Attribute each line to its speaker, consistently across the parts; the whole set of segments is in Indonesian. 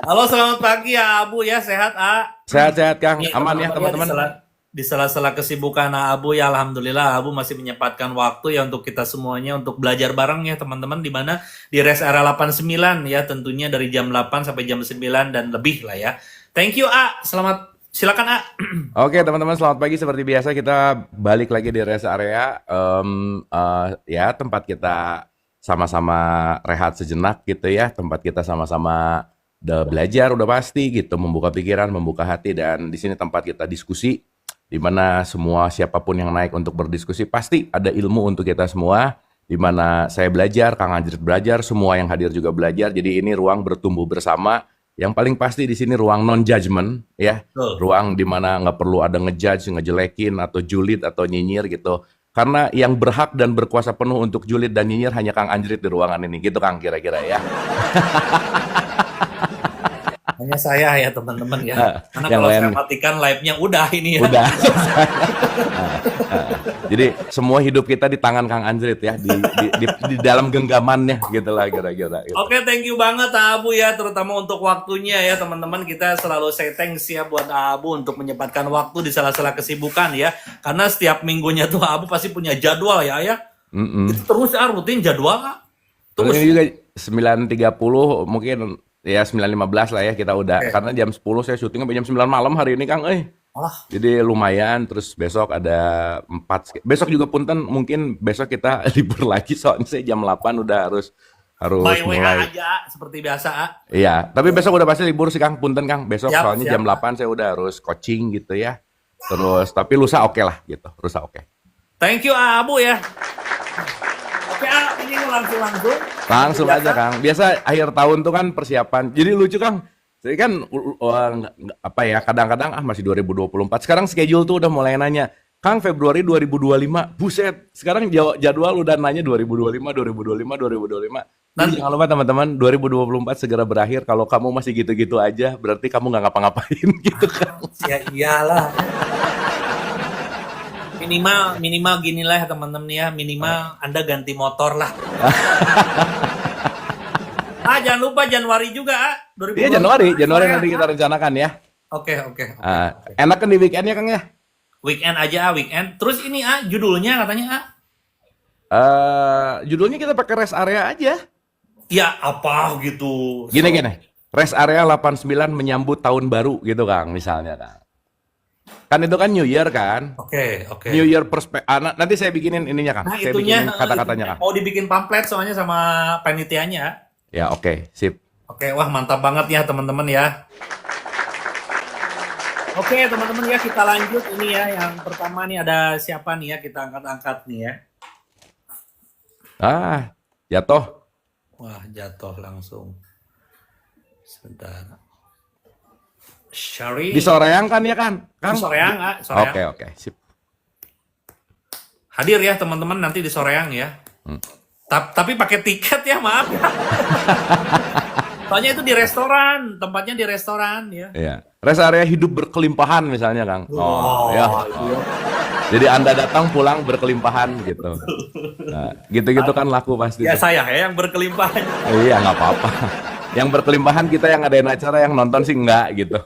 Speaker 1: Halo, selamat pagi ya Abu ya, sehat
Speaker 2: Sehat-sehat Kang,
Speaker 1: Nih
Speaker 2: aman ya
Speaker 1: teman-teman ya
Speaker 2: teman-teman.
Speaker 1: di sela-sela kesibukan Abu ya, alhamdulillah Abu masih menyempatkan waktu ya untuk kita semuanya untuk belajar bareng ya teman-teman di mana di rest area 89 ya tentunya dari jam 8 sampai jam 9 dan lebih lah ya. Thank you selamat silakan
Speaker 2: Oke teman-teman, selamat pagi. Seperti biasa kita balik lagi di rest area. Ya tempat kita sama-sama rehat sejenak gitu ya. Tempat kita sama-sama udah belajar, udah pasti gitu, membuka pikiran, membuka hati, dan di sini tempat kita diskusi, di mana semua siapapun yang naik untuk berdiskusi pasti ada ilmu untuk kita semua. Di mana saya belajar, Kang Anjrit belajar, semua yang hadir juga belajar. Jadi ini ruang bertumbuh bersama. Yang paling pasti di sini ruang non judgment ya,
Speaker 1: Betul.
Speaker 2: ruang di mana nggak perlu ada ngejudge, ngejelekin atau julid atau nyinyir gitu. Karena yang berhak dan berkuasa penuh untuk julid dan nyinyir hanya Kang Anjrit di ruangan ini. Gitu Kang kira-kira ya.
Speaker 1: Hanya saya ya teman-teman ya. Karena
Speaker 2: Yang
Speaker 1: kalau
Speaker 2: lain
Speaker 1: saya matikan live-nya udah ini ya.
Speaker 2: udah selesai. Jadi semua hidup kita di tangan Kang Anjrit ya, di dalam genggamannya gitu lah kira-kira gitu.
Speaker 1: Oke, thank you banget Abu ya, terutama untuk waktunya ya teman-teman. Kita selalu say thanks ya buat Abu untuk menyempatkan waktu di sela-sela kesibukan ya. Karena setiap minggunya tuh Abu pasti punya jadwal ya. Itu
Speaker 2: Mm-mm.
Speaker 1: terus rutin jadwal
Speaker 2: Terus
Speaker 1: Terus.
Speaker 2: ini juga 9.30 mungkin ya 9.15 lah ya kita udah,
Speaker 1: Oke.
Speaker 2: karena jam 10 saya syuting sampai jam 9 malam hari ini Kang.
Speaker 1: Malah
Speaker 2: Jadi lumayan, terus besok ada 4, besok juga punten, mungkin besok kita libur lagi soalnya saya jam 8 udah harus
Speaker 1: by
Speaker 2: harus
Speaker 1: WA
Speaker 2: mulai.
Speaker 1: aja seperti biasa
Speaker 2: Iya, tapi besok udah pasti libur sih Kang, punten Kang. Besok
Speaker 1: Siap,
Speaker 2: soalnya
Speaker 1: siap.
Speaker 2: jam 8 saya udah harus coaching gitu ya. Terus tapi lusa oke lah gitu, lusa oke.
Speaker 1: Thank you Abu ya. Oke ini langsung seperti
Speaker 2: Langsung
Speaker 1: biasa.
Speaker 2: aja Kang. Biasa akhir tahun tuh kan persiapan. Jadi lucu Kang. Jadi kan apa ya, kadang-kadang masih 2024. Sekarang schedule tuh udah mulai nanya, Kang Februari 2025. Buset, sekarang jadwal udah nanya 2025, 2025, 2025. Jadi
Speaker 1: Nanti
Speaker 2: jangan lupa teman-teman, 2024 segera berakhir. Kalau kamu masih gitu-gitu aja, berarti kamu nggak ngapa-ngapain gitu kan.
Speaker 1: ya iyalah. Minimal minimal gini lah ya teman-teman ya, minimal Anda ganti motor lah. Jangan lupa Januari juga
Speaker 2: Iya
Speaker 1: 2025
Speaker 2: Januari, Januari
Speaker 1: Korea.
Speaker 2: nanti kita rencanakan ya.
Speaker 1: Oke.
Speaker 2: Enakan di weekend ya Kang ya.
Speaker 1: Weekend aja weekend. Terus ini judulnya katanya
Speaker 2: Judulnya kita pakai rest area aja.
Speaker 1: ya apa gitu.
Speaker 2: Gini. Rest area 89 menyambut tahun baru gitu Kang, misalnya Kang. Kan itu kan New Year kan?
Speaker 1: Oke.
Speaker 2: New Year nanti saya bikinin ininya Kang.
Speaker 1: Nah
Speaker 2: Saya
Speaker 1: itunya,
Speaker 2: bikinin kata-katanya
Speaker 1: itunya
Speaker 2: Kang.
Speaker 1: mau dibikin pamflet soalnya sama panitianya.
Speaker 2: Ya oke, sip.
Speaker 1: Oke, wah mantap banget ya teman-teman ya. Oke teman-teman ya, kita lanjut ini ya. Yang pertama nih ada siapa nih ya, kita angkat-angkat nih ya.
Speaker 2: Jatuh.
Speaker 1: Wah jatuh langsung. Sebentar. Syari.
Speaker 2: Disoreang kan ya kan? Kang?
Speaker 1: Soreang Soreang.
Speaker 2: Oke, sip.
Speaker 1: Hadir ya teman-teman nanti di Soreang ya. Tapi pakai tiket ya, maaf ya. Soalnya itu di restoran, tempatnya di restoran ya.
Speaker 2: Iya. Rest area hidup berkelimpahan misalnya Kang. Ya.
Speaker 1: Itu ya.
Speaker 2: Jadi Anda datang pulang berkelimpahan gitu. Nah, gitu-gitu kan laku pasti.
Speaker 1: Ya saya ya yang berkelimpahan.
Speaker 2: Iya, nggak apa-apa. Yang berkelimpahan kita yang ngadain acara, yang nonton sih enggak gitu.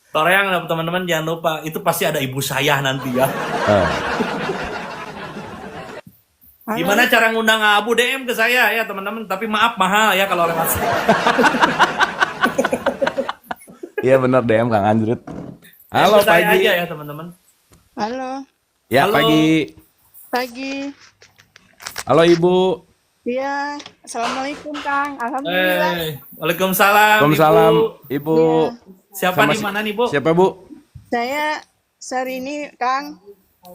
Speaker 1: Soreang teman-teman jangan lupa, itu pasti ada ibu saya nanti ya.
Speaker 2: Eh,
Speaker 1: Gimana cara ngundang Abu DM ke saya ya teman-teman, tapi maaf mahal ya kalau lewat saya.
Speaker 2: Iya bener DM Kang Anjrit. Halo
Speaker 1: Ke saya
Speaker 2: pagi.
Speaker 1: aja ya teman-teman.
Speaker 3: Halo,
Speaker 2: Ya
Speaker 1: Halo.
Speaker 2: pagi.
Speaker 3: pagi.
Speaker 2: Halo Ibu.
Speaker 3: Iya, Assalamualaikum Kang. Alhamdulillah.
Speaker 1: Waalaikumsalam.
Speaker 2: Waalaikumsalam Ibu.
Speaker 1: Siapa
Speaker 2: Sama
Speaker 1: di mana nih Bu?
Speaker 2: Siapa Bu?
Speaker 3: Saya Sarini Kang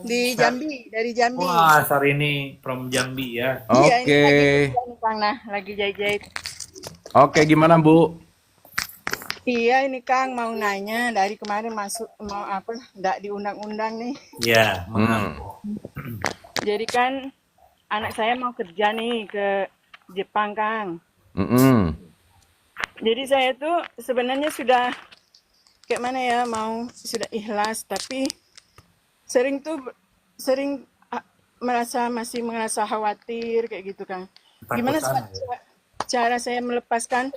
Speaker 3: di Jambi, dari Jambi.
Speaker 1: Wah, Sarini from Jambi ya.
Speaker 3: Iya, ini
Speaker 2: Oke.
Speaker 3: lagi kerja nih, Kang. Nah, lagi jahit-jahit.
Speaker 2: Oke, gimana Bu?
Speaker 3: Iya, ini Kang mau nanya dari kemarin masuk mau apa? Nggak diundang-undang nih.
Speaker 1: Ya,
Speaker 2: Hmm.
Speaker 3: Jadi kan anak saya mau kerja nih ke Jepang, Kang.
Speaker 2: Mm-mm.
Speaker 3: Jadi saya tuh sebenarnya sudah kayak mana ya, mau sudah ikhlas, tapi sering masih merasa khawatir kayak gitu Kang. Gimana
Speaker 1: Ketakutan ya.
Speaker 3: cara saya melepaskan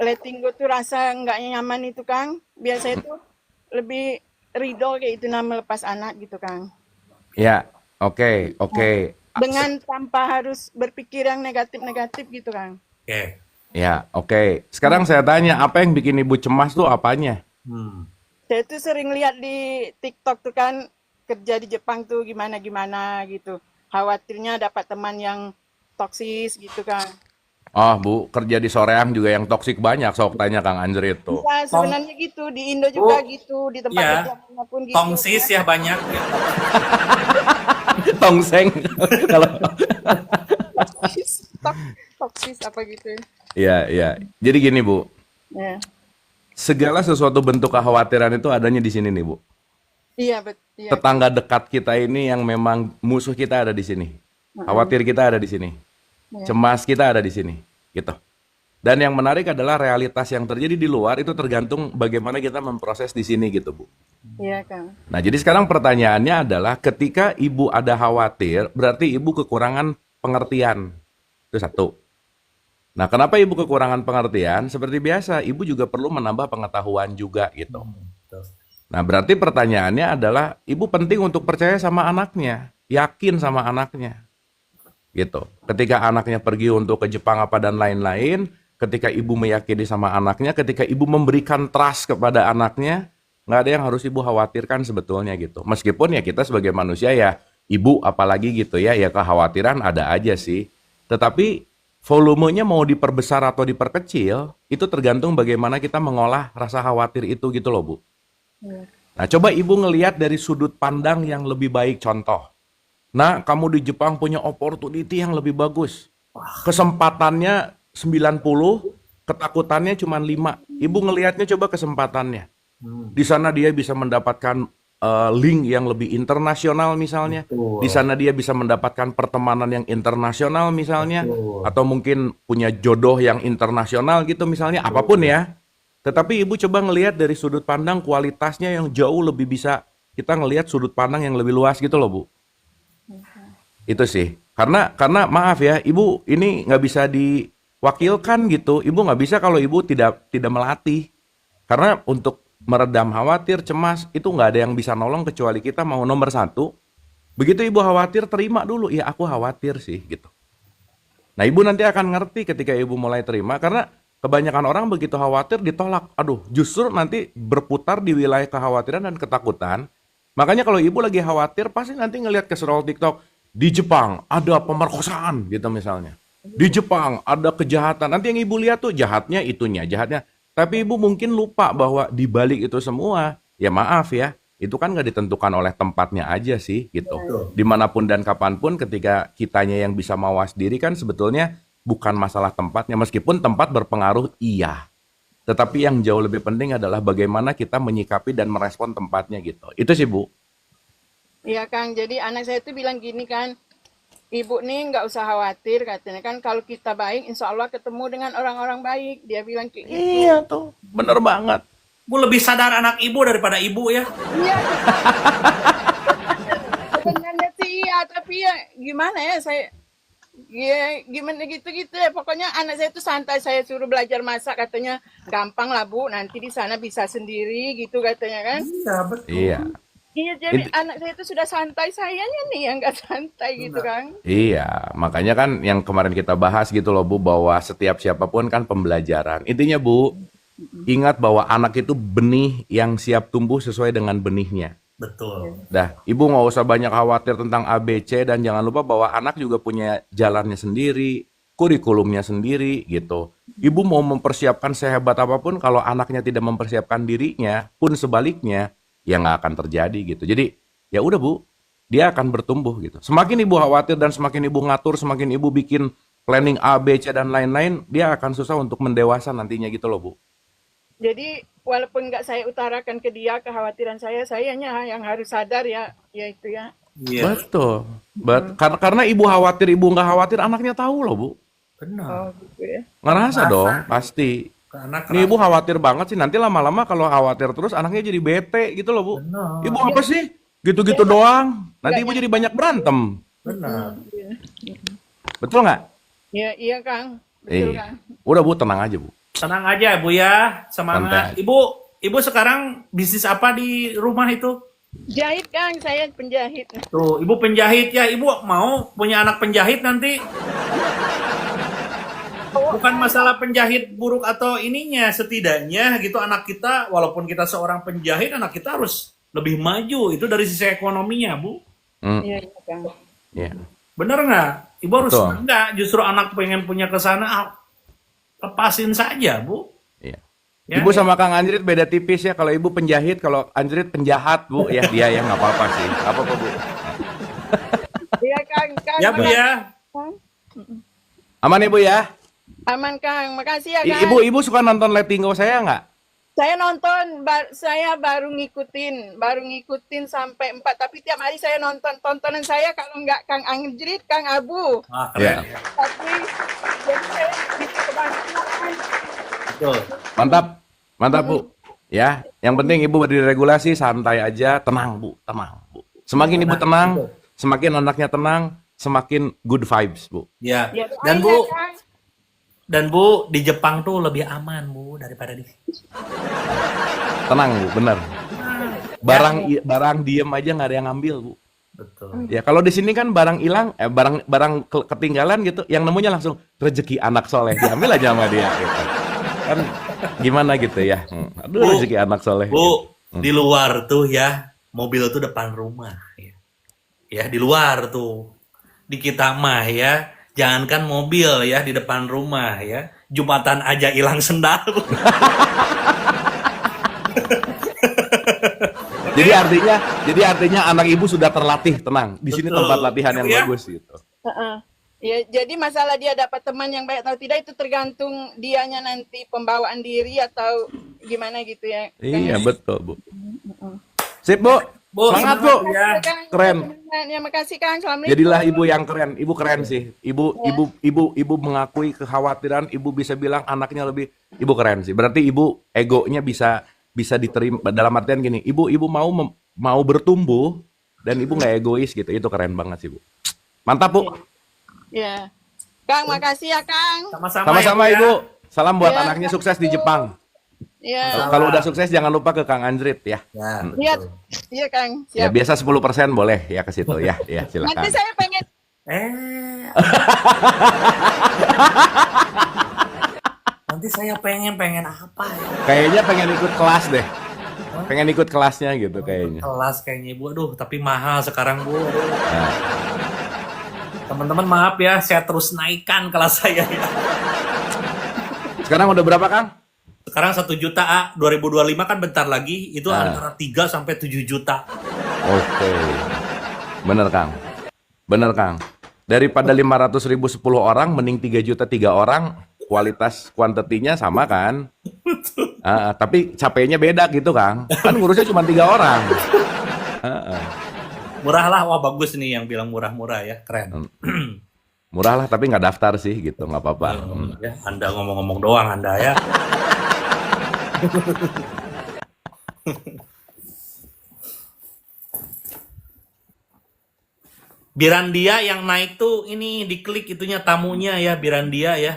Speaker 3: letting go tuh rasa nggak nyaman itu Kang. Biar saya tuh lebih ridho kayak itu nah melepas anak gitu Kang.
Speaker 2: Ya, oke, oke.
Speaker 3: Dengan tanpa harus berpikir yang negatif-negatif gitu Kang.
Speaker 1: Oke.
Speaker 2: Ya, oke. Sekarang saya tanya, apa yang bikin ibu cemas tuh apanya?
Speaker 3: Saya tuh sering lihat di TikTok tuh kan kerja di Jepang tuh gimana-gimana gitu. Khawatirnya dapat teman yang toksis gitu Kang.
Speaker 2: Oh, Bu, kerja di Soreang juga yang toksik banyak, sok tanya Kang Anjrit tuh.
Speaker 3: Bisa sebenarnya gitu, di Indo juga gitu, di tempat
Speaker 1: Iya.
Speaker 3: kerja manapun gitu.
Speaker 1: Tongsis ya banyak.
Speaker 2: Tongseng. Kalau
Speaker 3: Toksis apa gitu.
Speaker 2: Iya, iya. Jadi gini, Bu.
Speaker 3: Ya.
Speaker 2: Segala sesuatu bentuk kekhawatiran itu adanya di sini nih, Bu.
Speaker 3: Iya, betul. Iya.
Speaker 2: Tetangga dekat kita ini yang memang musuh kita ada di sini. Khawatir kita ada di sini. Cemas kita ada di sini, gitu. Dan yang menarik adalah realitas yang terjadi di luar itu tergantung bagaimana kita memproses di sini gitu, Bu.
Speaker 3: Iya, Kang.
Speaker 2: Nah, jadi sekarang pertanyaannya adalah ketika ibu ada khawatir, berarti ibu kekurangan pengertian. Itu satu. Nah, kenapa ibu kekurangan pengertian? Seperti biasa, ibu juga perlu menambah pengetahuan juga gitu. Nah, berarti pertanyaannya adalah ibu penting untuk percaya sama anaknya, yakin sama anaknya. Gitu. Ketika anaknya pergi untuk ke Jepang apa dan lain-lain, ketika ibu meyakini sama anaknya, ketika ibu memberikan trust kepada anaknya, nggak ada yang harus ibu khawatirkan sebetulnya gitu. Meskipun ya kita sebagai manusia ya, ibu apalagi gitu ya, ya kekhawatiran ada aja sih. Tetapi volumenya mau diperbesar atau diperkecil, itu tergantung bagaimana kita mengolah rasa khawatir itu gitu loh, Bu. Nah, coba ibu ngelihat dari sudut pandang yang lebih baik contoh. Nah, kamu di Jepang punya opportunity yang lebih bagus. Kesempatannya 90, ketakutannya cuma 5. Ibu ngelihatnya coba kesempatannya. Di sana dia bisa mendapatkan link yang lebih internasional misalnya. Di sana dia bisa mendapatkan pertemanan yang internasional misalnya. Atau mungkin punya jodoh yang internasional gitu misalnya. Apapun ya. Tetapi ibu coba ngelihat dari sudut pandang kualitasnya yang jauh lebih bisa kita ngelihat sudut pandang yang lebih luas gitu loh, Bu. Itu sih. Karena maaf ya, ibu ini nggak bisa diwakilkan gitu. Ibu nggak bisa kalau ibu tidak melatih. Karena untuk meredam khawatir, cemas, itu nggak ada yang bisa nolong kecuali kita mau nomor satu. Begitu ibu khawatir, terima dulu. Ya aku khawatir sih gitu. Nah, ibu nanti akan ngerti ketika ibu mulai terima. Karena kebanyakan orang begitu khawatir ditolak. Aduh, justru nanti berputar di wilayah kekhawatiran dan ketakutan. Makanya kalau ibu lagi khawatir, pasti nanti ngelihat ke scroll TikTok. Di Jepang ada pemerkosaan gitu misalnya. Di Jepang ada kejahatan. Nanti yang ibu lihat tuh jahatnya itunya, jahatnya. Tapi ibu mungkin lupa bahwa di balik itu semua, ya maaf ya, itu kan nggak ditentukan oleh tempatnya aja sih gitu. Dimanapun dan kapanpun ketika kitanya yang bisa mawas diri kan sebetulnya bukan masalah tempatnya. Meskipun tempat berpengaruh iya. Tetapi yang jauh lebih penting adalah bagaimana kita menyikapi dan merespon tempatnya gitu. Itu sih, Bu.
Speaker 3: Iya, Kang. Jadi anak saya tuh bilang gini kan, ibu nih nggak usah khawatir katanya kan kalau kita baik, insya Allah ketemu dengan orang-orang baik. Dia bilang kayak gitu.
Speaker 2: Iya tuh, bener banget.
Speaker 1: Bu lebih sadar anak ibu daripada ibu ya.
Speaker 3: Iya. Sebenarnya sih iya, tapi ya gimana ya saya ya gimana gitu-gitu ya. Pokoknya anak saya tuh santai, saya suruh belajar masak katanya gampang lah Bu, nanti di sana bisa sendiri gitu katanya kan.
Speaker 1: Iya, betul.
Speaker 2: Iya.
Speaker 3: Iya, jadi anak saya itu sudah santai, sayanya nih yang nggak santai gitu kan.
Speaker 2: Iya, makanya kan yang kemarin kita bahas gitu loh Bu, bahwa setiap siapapun kan pembelajaran. Intinya Bu, ingat bahwa anak itu benih yang siap tumbuh sesuai dengan benihnya.
Speaker 1: Betul.
Speaker 2: Dah, ibu nggak usah banyak khawatir tentang ABC dan jangan lupa bahwa anak juga punya jalannya sendiri, kurikulumnya sendiri gitu. Ibu mau mempersiapkan sehebat apapun, kalau anaknya tidak mempersiapkan dirinya, pun sebaliknya, ya nggak akan terjadi gitu. Jadi ya udah Bu, dia akan bertumbuh gitu. Semakin ibu khawatir dan semakin ibu ngatur, semakin ibu bikin planning A, B, C dan lain-lain, dia akan susah untuk mendewasa nantinya gitu loh Bu.
Speaker 3: Jadi walaupun nggak saya utarakan ke dia kekhawatiran sayanya yang harus sadar ya, ya itu ya.
Speaker 1: Iya.
Speaker 2: Betul. Karena ibu khawatir, ibu nggak khawatir, anaknya tahu loh Bu.
Speaker 1: Benar.
Speaker 3: Oh gitu ya.
Speaker 2: Ngerasa dong, pasti.
Speaker 1: Karena
Speaker 2: Nih ibu khawatir banget sih, nanti lama-lama kalau khawatir terus anaknya jadi bete gitu loh Bu.
Speaker 1: Benar.
Speaker 2: Ibu apa sih? Gitu-gitu doang. Nanti ibu jadi banyak berantem.
Speaker 1: Benar.
Speaker 2: Betul nggak?
Speaker 3: Ya iya Kang. Betul
Speaker 2: Iya.
Speaker 3: kan?
Speaker 2: Udah Bu, tenang aja Bu.
Speaker 1: Tenang aja Bu ya, semangat.
Speaker 2: Santai.
Speaker 1: Ibu sekarang bisnis apa di rumah itu?
Speaker 3: Jahit Kang, saya penjahit.
Speaker 1: Tuh, Ibu penjahit ya. Ibu mau punya anak penjahit nanti? Bukan masalah penjahit buruk atau ininya, setidaknya gitu anak kita, walaupun kita seorang penjahit, anak kita harus lebih maju. Itu dari sisi ekonominya, Bu.
Speaker 2: Hmm,
Speaker 3: Iya, iya Kang.
Speaker 2: iya.
Speaker 1: Bener nggak? Ibu harus
Speaker 2: Betul.
Speaker 1: enggak, justru anak pengen punya ke sana, lepasin saja, Bu.
Speaker 2: Iya.
Speaker 1: Ya,
Speaker 2: Ibu sama Kang Anjrit beda tipis ya. Kalau Ibu penjahit, kalau Anjrit penjahat Bu. Ya dia ya nggak apa-apa sih. Nggak apa-apa Bu.
Speaker 3: Iya Kang, Kang.
Speaker 1: ya Bu ya.
Speaker 3: Kang.
Speaker 2: Aman Ibu ya.
Speaker 3: Aman Kang, makasih ya Kang.
Speaker 2: Ibu suka nonton Lettingo saya nggak?
Speaker 3: Saya nonton, saya baru ngikutin sampai 4, tapi tiap hari saya nonton. Tontonan saya kalau nggak Kang Anjrit, Kang Abu.
Speaker 1: Ah,
Speaker 2: Ya.
Speaker 1: keren.
Speaker 3: Tapi jadi saya bisa kebanyakan.
Speaker 1: Betul.
Speaker 2: Mantap. Mantap Bu. Ya, yang penting Ibu diregulasi, santai aja, tenang Bu, tenang Bu. Semakin Ibu tenang, semakin anaknya tenang, semakin good vibes Bu.
Speaker 1: Ya.
Speaker 3: Ya,
Speaker 1: Dan
Speaker 3: doain
Speaker 1: Bu,
Speaker 3: ya, Kang.
Speaker 1: dan Bu di Jepang tuh lebih aman Bu daripada di.
Speaker 2: Tenang Bu, bener. Barang diem aja nggak ada yang ngambil Bu.
Speaker 1: Betul.
Speaker 2: Ya kalau di sini kan barang hilang, ketinggalan gitu, yang nemunya langsung rezeki anak soleh, diambil aja sama dia. Gitu. Kan gimana gitu ya? Aduh,
Speaker 1: Bu,
Speaker 2: rezeki anak soleh.
Speaker 1: Bu, di luar tuh ya, mobil tuh depan rumah. Ya, di luar tuh. Di kita mah ya, jangankan mobil ya di depan rumah ya. Jumatan aja hilang sendal.
Speaker 2: Jadi artinya anak ibu sudah terlatih, tenang. Di sini
Speaker 1: Betul.
Speaker 2: tempat latihan yang
Speaker 1: Ya.
Speaker 2: bagus gitu.
Speaker 3: Heeh. Ya, jadi masalah dia dapat teman yang baik atau tidak itu tergantung dianya nanti pembawaan diri atau gimana gitu ya.
Speaker 2: Iya, betul, Bu. Sip, Bu.
Speaker 1: Bu,
Speaker 2: Semangat, Bu.
Speaker 1: ya.
Speaker 2: Keren.
Speaker 3: Ya, makasih Kang. Assalamualaikum.
Speaker 2: Jadilah ibu yang keren. Ibu keren sih. Ibu mengakui kekhawatiran, ibu bisa bilang anaknya lebih, ibu keren sih. Berarti ibu egonya bisa diterima dalam artian gini, ibu mau bertumbuh dan ibu nggak egois gitu. Itu keren banget sih, Bu. Mantap, Bu.
Speaker 3: Ya. Kang, makasih ya Kang.
Speaker 2: Sama-sama,
Speaker 1: ya, Bu,
Speaker 2: Ibu.
Speaker 1: ya.
Speaker 2: Salam buat
Speaker 3: Ya,
Speaker 2: anaknya sukses di Jepang.
Speaker 3: Ya.
Speaker 2: Kalau udah sukses jangan lupa ke Kang Anjrit ya.
Speaker 1: Ya,
Speaker 3: Iya,
Speaker 1: betul.
Speaker 3: iya Kang.
Speaker 2: Ya
Speaker 3: Siap.
Speaker 2: biasa 10% boleh ya ke situ ya. Ya,
Speaker 3: Nanti
Speaker 2: silakan.
Speaker 3: saya pengen
Speaker 1: Nanti saya pengen apa ya?
Speaker 2: Kayaknya pengen ikut kelas deh. Pengen ikut kelasnya gitu kayaknya.
Speaker 1: Kelas kayaknya Bu. Aduh, tapi mahal sekarang Bu. Aduh.
Speaker 2: Nah,
Speaker 1: Teman-teman maaf ya, saya terus naikkan kelas saya ya.
Speaker 2: sekarang udah berapa, Kang?
Speaker 1: Sekarang 1 juta, 2025 kan bentar lagi, itu
Speaker 2: Nah.
Speaker 1: antara 3 sampai 7 juta.
Speaker 2: Oke. Bener, Kang. Bener, Kang. Daripada 500.000 10 orang, mending 3 juta 3 orang, kualitas kuantitinya sama kan? Tapi capeknya beda gitu, Kang. Kan ngurusnya cuma 3 orang.
Speaker 1: Murah lah, wah bagus nih yang bilang murah-murah ya, keren.
Speaker 2: Murah lah, tapi nggak daftar sih gitu, nggak apa-apa.
Speaker 1: Ya, Anda ngomong-ngomong doang Anda ya. Birandia yang naik tuh ini diklik itunya tamunya ya, Birandia ya.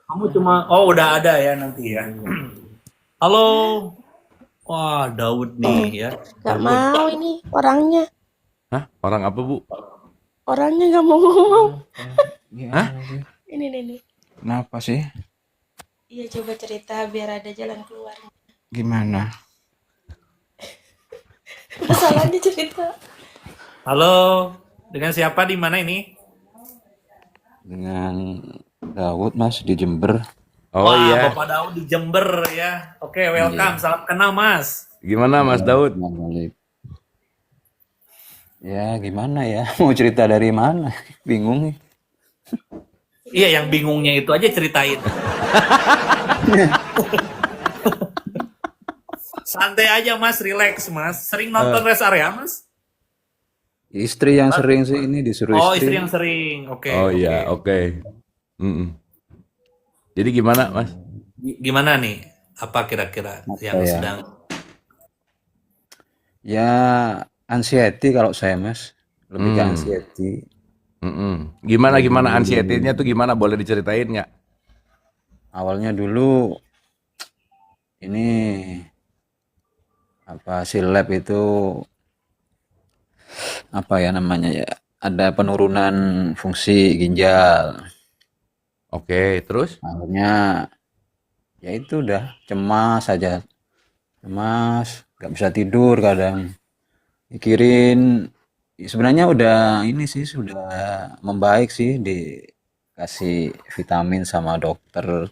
Speaker 1: Kamu cuma udah ada ya nanti ya. Halo. Wah, Daud nih ya.
Speaker 4: Gak mau ini orangnya.
Speaker 2: Hah? Orang apa, Bu?
Speaker 4: Orangnya gak mau ngomong.
Speaker 2: Hah?
Speaker 4: Ini nih.
Speaker 5: Kenapa sih?
Speaker 4: Iya coba cerita biar ada jalan keluar.
Speaker 5: Gimana?
Speaker 4: Masalahnya cerita.
Speaker 1: Halo. Dengan siapa di mana ini?
Speaker 5: Dengan Daud, Mas, di Jember.
Speaker 2: Oh
Speaker 1: Wah,
Speaker 2: iya.
Speaker 1: Bapak Daud di Jember ya. Oke, welcome. Salam kenal, Mas.
Speaker 2: Gimana, Mas Daud?
Speaker 5: Balik. Ya, gimana ya? Mau cerita dari mana? Bingung nih.
Speaker 1: Iya, yang bingungnya itu aja ceritain. Santai aja, Mas. Relax, Mas. Sering nonton rest area, Mas?
Speaker 5: Istri yang sering sih ini disuruh
Speaker 1: Oh,
Speaker 5: istri.
Speaker 1: istri yang sering. Oke.
Speaker 2: Oh
Speaker 1: oke.
Speaker 2: iya, oke. Mm-mm. Jadi gimana, Mas?
Speaker 1: Gimana nih? Apa kira-kira yang
Speaker 5: ya?
Speaker 1: sedang...
Speaker 5: Ya, anxiety kalau saya, Mas. Lebih ke
Speaker 2: Hmm.
Speaker 5: anxiety.
Speaker 2: Gimana
Speaker 5: Jadi
Speaker 2: gimana anxiety-nya tuh gimana? Boleh diceritain nggak?
Speaker 5: awalnya dulu ini apa si lab itu apa ya namanya ya, ada penurunan fungsi ginjal.
Speaker 2: Oke, terus?
Speaker 5: Akhirnya ya itu udah cemas aja, cemas, nggak bisa tidur kadang. Mikirin sebenarnya udah ini sih sudah membaik sih, dikasih vitamin sama dokter,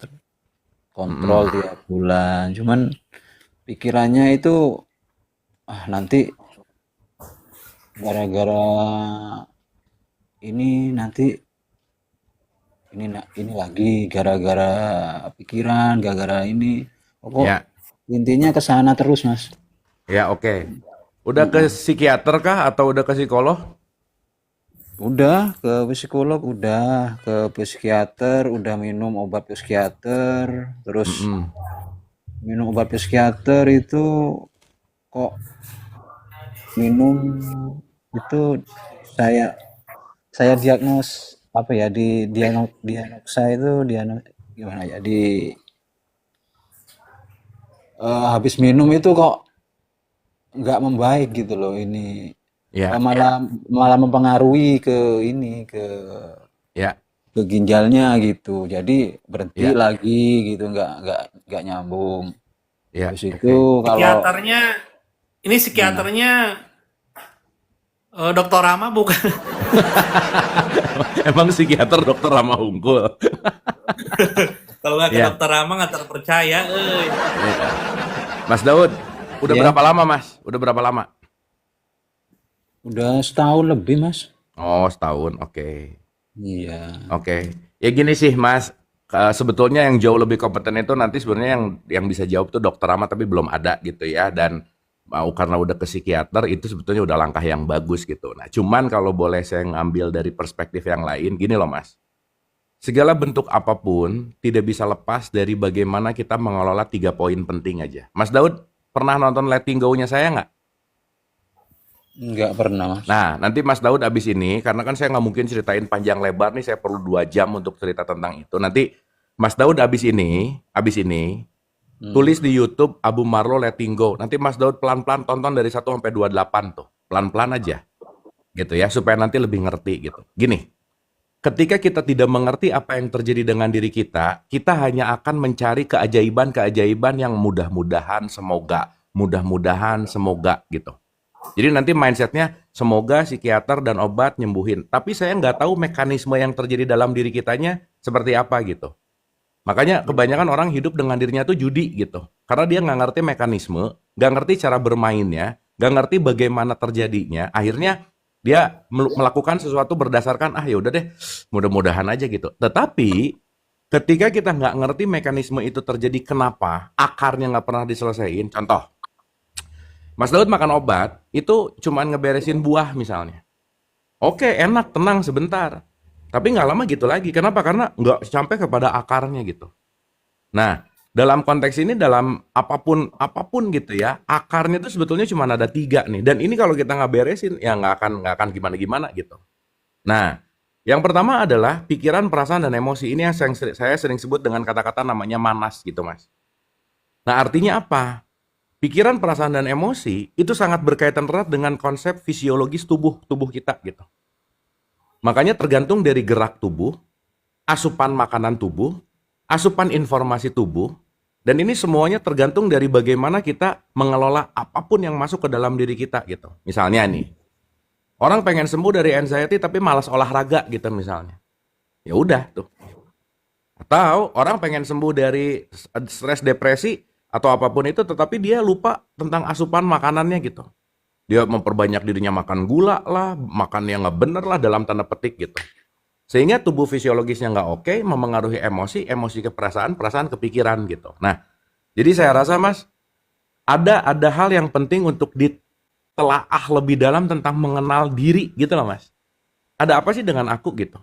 Speaker 5: kontrol
Speaker 2: Mm-mm.
Speaker 5: tiap bulan. Cuman pikirannya itu nanti gara-gara ini nanti ini lagi gara-gara pikiran, gara-gara ini. Pokok
Speaker 2: Ya,
Speaker 5: intinya ke sana terus, Mas.
Speaker 2: ya oke. Udah ke
Speaker 5: Mm-mm.
Speaker 2: psikiater kah atau udah ke psikolog?
Speaker 5: Udah ke psikolog, udah ke psikiater, udah minum obat psikiater, terus
Speaker 2: Mm-mm.
Speaker 5: minum obat psikiater itu kok minum itu saya saya diagnos apa ya di diagnosa itu gimana ya habis minum itu kok nggak membaik gitu loh ini.
Speaker 2: Ya,
Speaker 5: Malah malah mempengaruhi ke ini
Speaker 2: ya,
Speaker 5: ke ginjalnya gitu. Jadi berhenti
Speaker 2: ya,
Speaker 5: lagi gitu, nggak nyambung.
Speaker 2: ya,
Speaker 5: Habis itu
Speaker 2: oke.
Speaker 5: kalau
Speaker 1: Psikiaternya, ini
Speaker 5: gimana?
Speaker 1: psikiaternya Dokter Rama bukan?
Speaker 2: Emang psikiater dokter Rama Unggul?
Speaker 1: Kalau nggak ke
Speaker 2: Ya,
Speaker 1: Dokter Rama nggak terpercaya.
Speaker 2: ya. Mas Daud, udah
Speaker 5: Ya,
Speaker 2: berapa lama Mas? Udah berapa lama?
Speaker 5: udah setahun lebih, Mas.
Speaker 2: Oh, setahun, oke.
Speaker 5: Iya.
Speaker 2: Oke. Ya gini sih Mas, sebetulnya yang jauh lebih kompeten itu nanti sebenarnya yang bisa jawab tuh dokter Rama tapi belum ada gitu ya, dan mau karena udah ke psikiater itu sebetulnya udah langkah yang bagus gitu. Nah, cuman kalau boleh saya ngambil dari perspektif yang lain, gini loh Mas. Segala bentuk apapun tidak bisa lepas dari bagaimana kita mengelola 3 poin penting aja. Mas Daud pernah nonton Letting Go-nya saya nggak?
Speaker 5: Nggak pernah, Mas.
Speaker 2: Nah, nanti Mas Daud abis ini, karena kan saya nggak mungkin ceritain panjang lebar nih, saya perlu 2 jam untuk cerita tentang itu. Nanti Mas Daud abis ini, tulis
Speaker 5: Hmm.
Speaker 2: di YouTube Abu Marlo Letting Go. Nanti Mas Daud pelan-pelan tonton dari 1 sampai 28 tuh. Pelan-pelan aja gitu ya, supaya nanti lebih ngerti gitu. Gini, ketika kita tidak mengerti apa yang terjadi dengan diri kita hanya akan mencari keajaiban-keajaiban yang mudah-mudahan semoga gitu. Jadi nanti mindsetnya semoga psikiater dan obat nyembuhin. Tapi saya nggak tahu mekanisme yang terjadi dalam diri kitanya seperti apa gitu. Makanya kebanyakan orang hidup dengan dirinya tuh judi gitu. Karena dia nggak ngerti mekanisme, nggak ngerti cara bermainnya, nggak ngerti bagaimana terjadinya. Akhirnya dia melakukan sesuatu berdasarkan ya udah deh, mudah-mudahan aja gitu. Tetapi ketika kita nggak ngerti mekanisme itu terjadi kenapa, akarnya nggak pernah diselesaikan. Contoh, Mas Daud makan obat, itu cuman ngeberesin buah misalnya. Oke, enak, tenang sebentar. Tapi nggak lama gitu lagi. Kenapa? Karena nggak sampai kepada akarnya gitu. Nah, dalam konteks ini, dalam apapun apapun gitu ya, akarnya itu sebetulnya cuma ada 3 nih. Dan ini kalau kita nggak beresin, ya nggak akan gimana-gimana gitu. Nah, yang pertama adalah pikiran, perasaan, dan emosi. Ini yang saya sering sebut dengan kata-kata namanya manas gitu, Mas. Nah, artinya apa? Pikiran, perasaan, dan emosi itu sangat berkaitan erat dengan konsep fisiologis tubuh kita gitu. Makanya tergantung dari gerak tubuh, asupan makanan tubuh, asupan informasi tubuh, dan ini semuanya tergantung dari bagaimana kita mengelola apapun yang masuk ke dalam diri kita gitu. Misalnya nih, orang pengen sembuh dari anxiety tapi malas olahraga gitu misalnya. Ya udah tuh. Atau orang pengen sembuh dari stres depresi atau apapun itu tetapi dia lupa tentang asupan makanannya gitu. Dia memperbanyak dirinya makan gula lah, makan yang nggak bener lah dalam tanda petik gitu. Sehingga tubuh fisiologisnya nggak oke, memengaruhi emosi, emosi ke perasaan, perasaan ke pikiran gitu. Nah, jadi saya rasa Mas, ada hal yang penting untuk ditelaah lebih dalam tentang mengenal diri gitu loh Mas. Ada apa sih dengan aku gitu.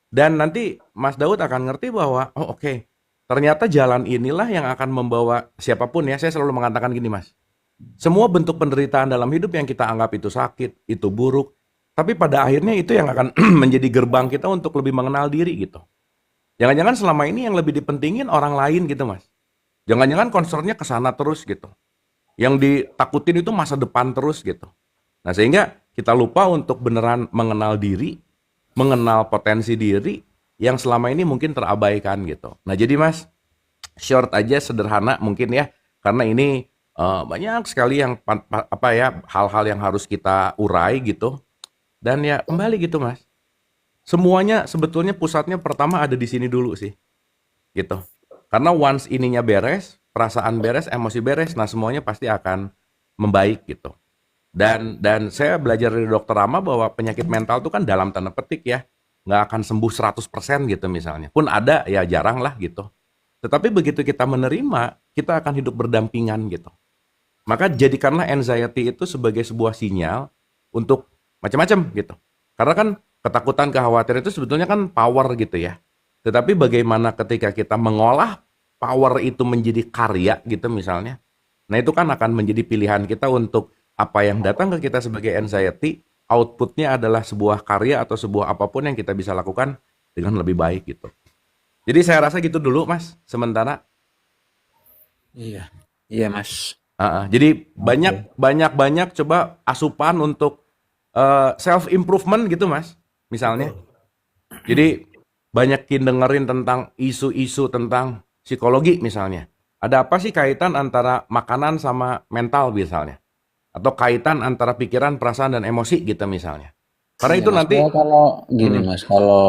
Speaker 2: Dan nanti Mas Daud akan ngerti bahwa, oh oke, ternyata jalan inilah yang akan membawa siapapun ya, saya selalu mengatakan gini Mas. Semua bentuk penderitaan dalam hidup yang kita anggap itu sakit, itu buruk, tapi pada akhirnya itu yang akan menjadi gerbang kita untuk lebih mengenal diri gitu. Jangan-jangan selama ini yang lebih dipentingin orang lain gitu Mas. Jangan-jangan concernnya ke sana terus gitu. Yang ditakutin itu masa depan terus gitu. Nah sehingga kita lupa untuk beneran mengenal diri, mengenal potensi diri yang selama ini mungkin terabaikan gitu. Nah jadi Mas, short aja sederhana mungkin ya, karena ini banyak sekali yang hal-hal yang harus kita urai gitu. Dan ya kembali gitu Mas. Semuanya sebetulnya pusatnya pertama ada di sini dulu sih. Gitu. Karena once ininya beres, perasaan beres, emosi beres, nah semuanya pasti akan membaik gitu. Dan saya belajar dari Dokter Rama bahwa penyakit mental itu kan dalam tanda petik ya, nggak akan sembuh 100% gitu misalnya. Pun ada ya jarang lah gitu. Tetapi begitu kita menerima, kita akan hidup berdampingan gitu. Maka jadikanlah anxiety itu sebagai sebuah sinyal untuk macam-macam gitu. Karena kan ketakutan, kekhawatiran itu sebetulnya kan power gitu ya. Tetapi bagaimana ketika kita mengolah power itu menjadi karya gitu misalnya. Nah itu kan akan menjadi pilihan kita untuk apa yang datang ke kita sebagai anxiety, outputnya adalah sebuah karya atau sebuah apapun yang kita bisa lakukan dengan lebih baik gitu. Jadi saya rasa gitu dulu Mas, sementara.
Speaker 5: Iya. Iya, Mas.
Speaker 2: Jadi
Speaker 5: Oke.
Speaker 2: banyak coba asupan untuk self improvement gitu Mas, misalnya. Jadi banyakin dengerin tentang isu-isu tentang psikologi misalnya. Ada apa sih kaitan antara makanan sama mental misalnya? Atau kaitan antara pikiran, perasaan, dan emosi gitu misalnya. Karena
Speaker 5: Iya,
Speaker 2: itu
Speaker 5: Mas.
Speaker 2: nanti,
Speaker 5: Saya kalau gini,
Speaker 2: mm,
Speaker 5: Mas, kalau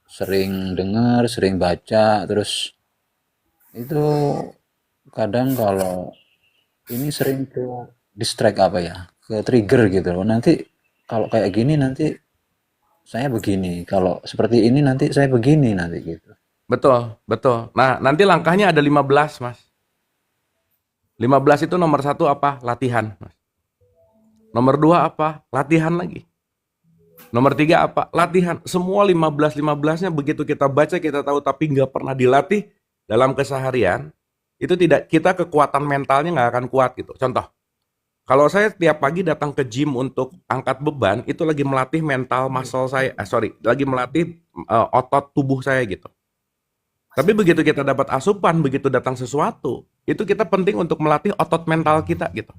Speaker 5: sering dengar, sering baca, terus itu kadang kalau ini sering ke distract apa ya, ke trigger gitu loh. Nanti kalau kayak gini nanti saya begini, kalau seperti ini nanti saya begini nanti gitu.
Speaker 2: betul, betul. Nah, nanti langkahnya ada 15 Mas. 15 itu nomor satu apa? Latihan, Mas. Nomor dua apa? Latihan lagi. Nomor tiga apa? Latihan. Semua 15-15-nya begitu kita baca, kita tahu, tapi nggak pernah dilatih dalam keseharian, itu tidak, kita kekuatan mentalnya nggak akan kuat gitu. Contoh, kalau saya tiap pagi datang ke gym untuk angkat beban, itu lagi melatih mental muscle saya, lagi melatih otot tubuh saya gitu. Tapi begitu kita dapat asupan, begitu datang sesuatu, itu kita penting untuk melatih otot mental kita gitu.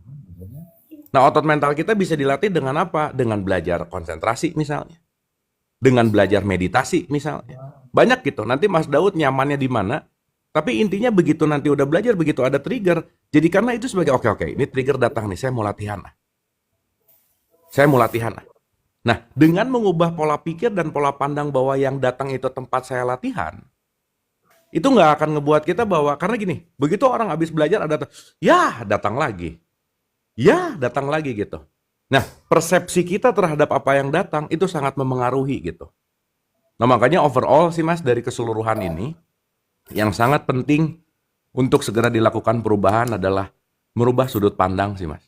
Speaker 2: Nah, otot mental kita bisa dilatih dengan apa? Dengan belajar konsentrasi misalnya. Dengan belajar meditasi misalnya. Banyak gitu. Nanti Mas Daud nyamannya di mana? Tapi intinya begitu nanti udah belajar, begitu ada trigger, jadi karena itu sebagai oke, ini trigger datang nih, saya mau latihan lah. Saya mau latihan lah. Nah, dengan mengubah pola pikir dan pola pandang bahwa yang datang itu tempat saya latihan, itu nggak akan ngebuat kita bahwa, karena gini, begitu orang habis belajar ada, ya datang lagi. Ya datang lagi gitu. Nah, persepsi kita terhadap apa yang datang itu sangat memengaruhi gitu. Nah, makanya overall sih Mas, dari keseluruhan ini, yang sangat penting untuk segera dilakukan perubahan adalah merubah sudut pandang sih Mas.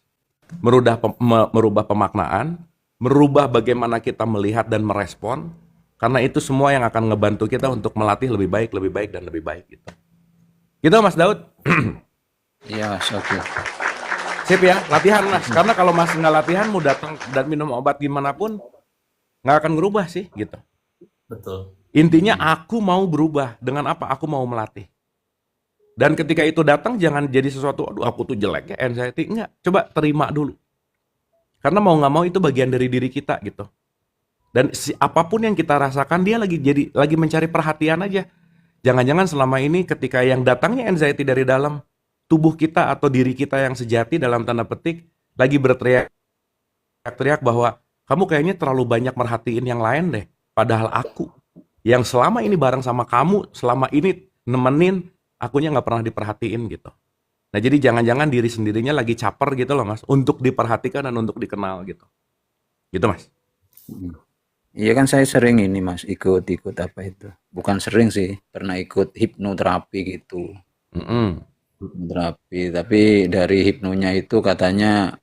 Speaker 2: Merubah pemaknaan, merubah bagaimana kita melihat dan merespon, karena itu semua yang akan ngebantu kita untuk melatih lebih baik, dan lebih baik gitu. Gitu Mas Daud.
Speaker 5: Iya, Mas. Oke.
Speaker 2: Sip ya, latihan Mas. Karena kalau Mas nggak latihan, mau datang dan minum obat gimana pun, nggak akan berubah sih gitu.
Speaker 1: Betul.
Speaker 2: Intinya aku mau berubah. Dengan apa? Aku mau melatih. Dan ketika itu datang, jangan jadi sesuatu, aduh aku tuh jelek ya, anxiety. Enggak, coba terima dulu. Karena mau nggak mau itu bagian dari diri kita gitu. Dan apapun yang kita rasakan, dia lagi mencari perhatian aja. Jangan-jangan selama ini ketika yang datangnya anxiety dari dalam, tubuh kita atau diri kita yang sejati dalam tanda petik, lagi berteriak-teriak bahwa kamu kayaknya terlalu banyak merhatiin yang lain deh. Padahal aku yang selama ini bareng sama kamu, selama ini nemenin, akunya nggak pernah diperhatiin gitu. Nah jadi jangan-jangan diri sendirinya lagi caper gitu loh Mas, untuk diperhatikan dan untuk dikenal gitu. Gitu Mas.
Speaker 5: Iya kan saya sering ini Mas, ikut-ikut apa itu. Bukan sering sih, pernah ikut hipnoterapi gitu.
Speaker 2: Mm-mm.
Speaker 5: Hipnoterapi, tapi dari hipnonya itu katanya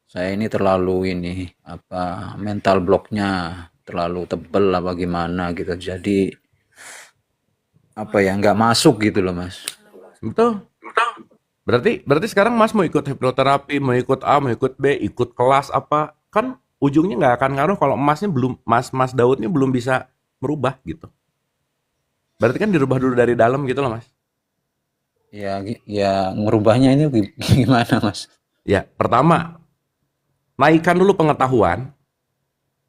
Speaker 5: saya ini terlalu ini apa mental blocknya terlalu tebel apa gimana gitu. Jadi apa ya nggak masuk gitu loh Mas.
Speaker 2: Betul. Berarti sekarang Mas mau ikut hipnoterapi, mau ikut A, mau ikut B, ikut kelas apa? Kan ujungnya nggak akan ngaruh kalau Mas Daudnya belum bisa merubah gitu. Berarti kan dirubah dulu dari dalam gitu loh, Mas.
Speaker 5: Ya ngerubahnya ini gimana, Mas?
Speaker 2: Ya, pertama, naikkan dulu pengetahuan.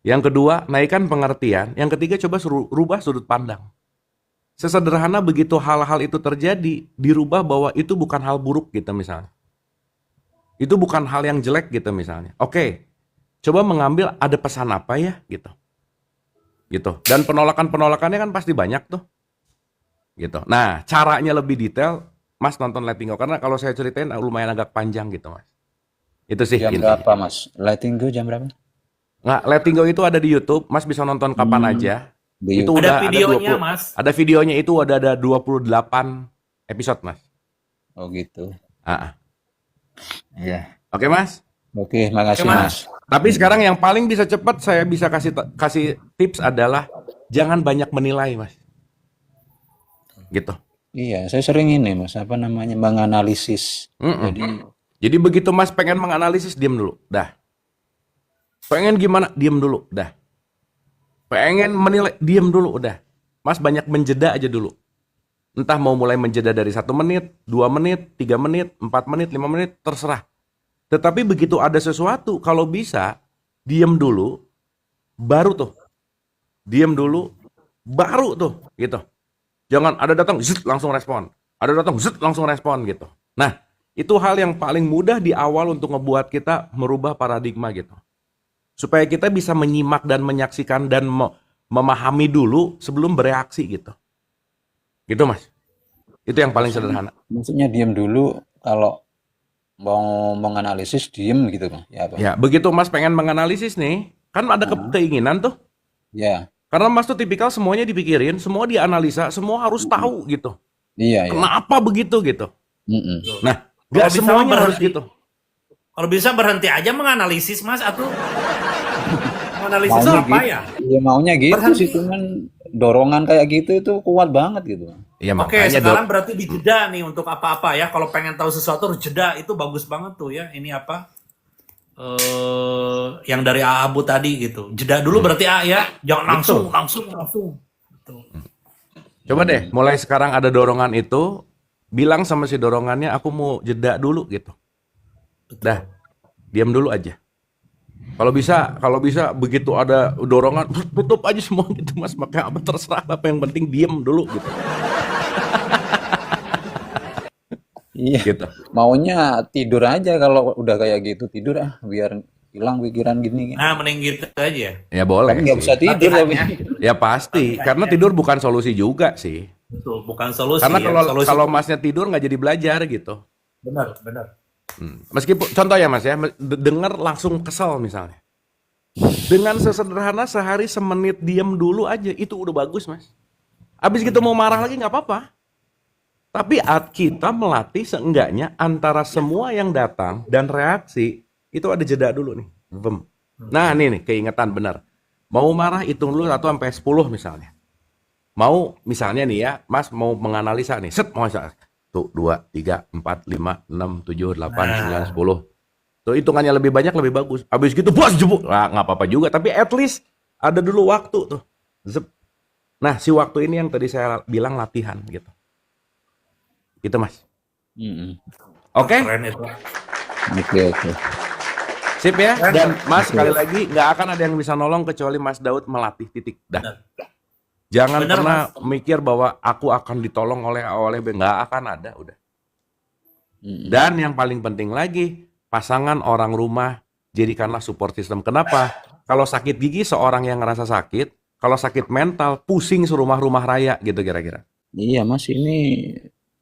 Speaker 2: Yang kedua, naikkan pengertian. Yang ketiga, coba rubah sudut pandang. Sesederhana begitu hal-hal itu terjadi, dirubah bahwa itu bukan hal buruk gitu misalnya. Itu bukan hal yang jelek gitu misalnya. Oke, coba mengambil ada pesan apa ya gitu. Gitu. Dan penolakan-penolakannya kan pasti banyak tuh. Gitu. Nah, caranya lebih detail, Mas nonton Letting Go. Karena kalau saya ceritain lumayan agak panjang gitu, Mas. Itu sih
Speaker 5: Jam
Speaker 2: intinya.
Speaker 5: berapa, Mas? Letting Go jam berapa?
Speaker 2: Nggak, Letting Go itu ada di YouTube, Mas bisa nonton kapan aja.
Speaker 5: Di
Speaker 2: Itu
Speaker 5: YouTube.
Speaker 1: Ada
Speaker 2: udah
Speaker 1: videonya,
Speaker 2: 20
Speaker 1: Mas.
Speaker 2: ada videonya itu ada 28 episode, Mas.
Speaker 5: Oh gitu.
Speaker 2: Ah, ah.
Speaker 5: Iya.
Speaker 2: Oke, Mas.
Speaker 5: Oke, makasih,
Speaker 1: Oke, Mas.
Speaker 5: Mas.
Speaker 2: Tapi sekarang yang paling bisa cepat saya bisa kasih tips adalah jangan banyak menilai, Mas. Gitu.
Speaker 5: Iya, saya sering ini, Mas, apa namanya, menganalisis.
Speaker 2: Mm-mm.
Speaker 5: Jadi
Speaker 2: Jadi begitu Mas pengen menganalisis, diam dulu. Dah. Pengen gimana? Diam dulu. Dah. Pengen menilai, diam dulu. Udah. Mas banyak menjeda aja dulu. Entah mau mulai menjeda dari 1 menit, 2 menit, 3 menit, 4 menit, 5 menit, terserah. Tetapi begitu ada sesuatu, kalau bisa, diam dulu, baru tuh. Diam dulu, baru tuh. Gitu. Jangan ada datang, zut, langsung respon. Ada datang, zut, langsung respon gitu. Nah, itu hal yang paling mudah di awal untuk ngebuat kita merubah paradigma gitu. Supaya kita bisa menyimak dan menyaksikan dan memahami dulu sebelum bereaksi gitu. Gitu, Mas. Itu yang paling sederhana.
Speaker 5: maksudnya diam dulu kalau mau menganalisis diem gitu, Bang. Ya, apa?
Speaker 2: Ya, begitu Mas pengen menganalisis nih, kan ada keinginan tuh.
Speaker 5: Ya.
Speaker 2: Karena Mas tuh tipikal semuanya dipikirin, semua dianalisa, semua harus tahu gitu.
Speaker 5: Iya, iya.
Speaker 2: Kenapa begitu gitu.
Speaker 5: Mm-mm.
Speaker 2: Nah,
Speaker 1: Kalau
Speaker 2: gak
Speaker 1: bisa
Speaker 2: semuanya harus
Speaker 1: berhenti.
Speaker 2: gitu.
Speaker 1: Kalau bisa berhenti aja menganalisis, Mas, atau menganalisis
Speaker 5: Maunya
Speaker 1: apa
Speaker 5: gitu.
Speaker 1: ya?
Speaker 5: Iya, maunya gitu
Speaker 1: Berhenti.
Speaker 5: sih, cuman dorongan kayak gitu itu kuat banget gitu.
Speaker 2: Ya
Speaker 1: Oke,
Speaker 2: makanya
Speaker 1: sekarang berarti dijeda nih untuk apa-apa ya. Kalau pengen tahu sesuatu harus jeda, itu bagus banget tuh ya. Ini apa? Yang dari Abu tadi gitu. Jeda dulu berarti ya. Jangan langsung. Tuh.
Speaker 2: coba deh, mulai sekarang ada dorongan itu, bilang sama si dorongannya, aku mau jeda dulu gitu. Dah, diam dulu aja. Kalau bisa begitu ada dorongan, tutup aja semua gitu Mas. Makanya apa terserah apa yang penting diam dulu gitu.
Speaker 5: Iya.
Speaker 2: Gitu.
Speaker 5: Maunya tidur aja kalau udah kayak gitu, tidur biar hilang pikiran gini.
Speaker 1: Nah, mending gitu aja.
Speaker 2: Ya boleh
Speaker 5: Tapi nggak
Speaker 2: sih.
Speaker 5: bisa tidur tapi.
Speaker 1: Latihannya.
Speaker 2: Ya pasti, karena tidur bukan solusi juga sih.
Speaker 1: Betul, bukan solusi
Speaker 2: Karena
Speaker 1: ya. Solusi.
Speaker 2: kalau Masnya tidur nggak jadi belajar gitu.
Speaker 1: Benar.
Speaker 2: Meskipun contoh ya Mas ya, dengar langsung kesel misalnya. Dengan sesederhana sehari semenit diam dulu aja itu udah bagus Mas. Abis gitu mau marah lagi nggak apa-apa. Tapi kita melatih seenggaknya antara semua yang datang dan reaksi itu ada jeda dulu nih. Bem. Nah nih keingetan benar. Mau marah hitung dulu 1 sampai 10 misalnya. Mau misalnya nih ya, Mas mau menganalisa nih, set mau tuh 2, 3, 4, 5, 6, 7, 8, 9, 10. Tuh hitungannya lebih banyak lebih bagus. Habis gitu bos jebuk. Nah, nggak apa-apa juga, tapi at least ada dulu waktu tuh. Zep. Nah, si waktu ini yang tadi saya bilang latihan gitu. Gitu, Mas.
Speaker 5: Mm-mm.
Speaker 2: Oke?
Speaker 1: Keren itu.
Speaker 5: Oke.
Speaker 2: Sip ya. Dan Mas sekali lagi nggak akan ada yang bisa nolong kecuali Mas Daud melatih titik. Dah.
Speaker 1: Benar.
Speaker 2: Jangan
Speaker 1: Benar,
Speaker 2: pernah
Speaker 1: Mas.
Speaker 2: mikir bahwa aku akan ditolong oleh nggak akan ada, udah.
Speaker 5: Mm-mm.
Speaker 2: Dan yang paling penting lagi, pasangan orang rumah jadikanlah support system. Kenapa? Kalau sakit gigi seorang yang ngerasa sakit, kalau sakit mental pusing serumah-rumah raya gitu kira-kira.
Speaker 5: Iya, Mas, ini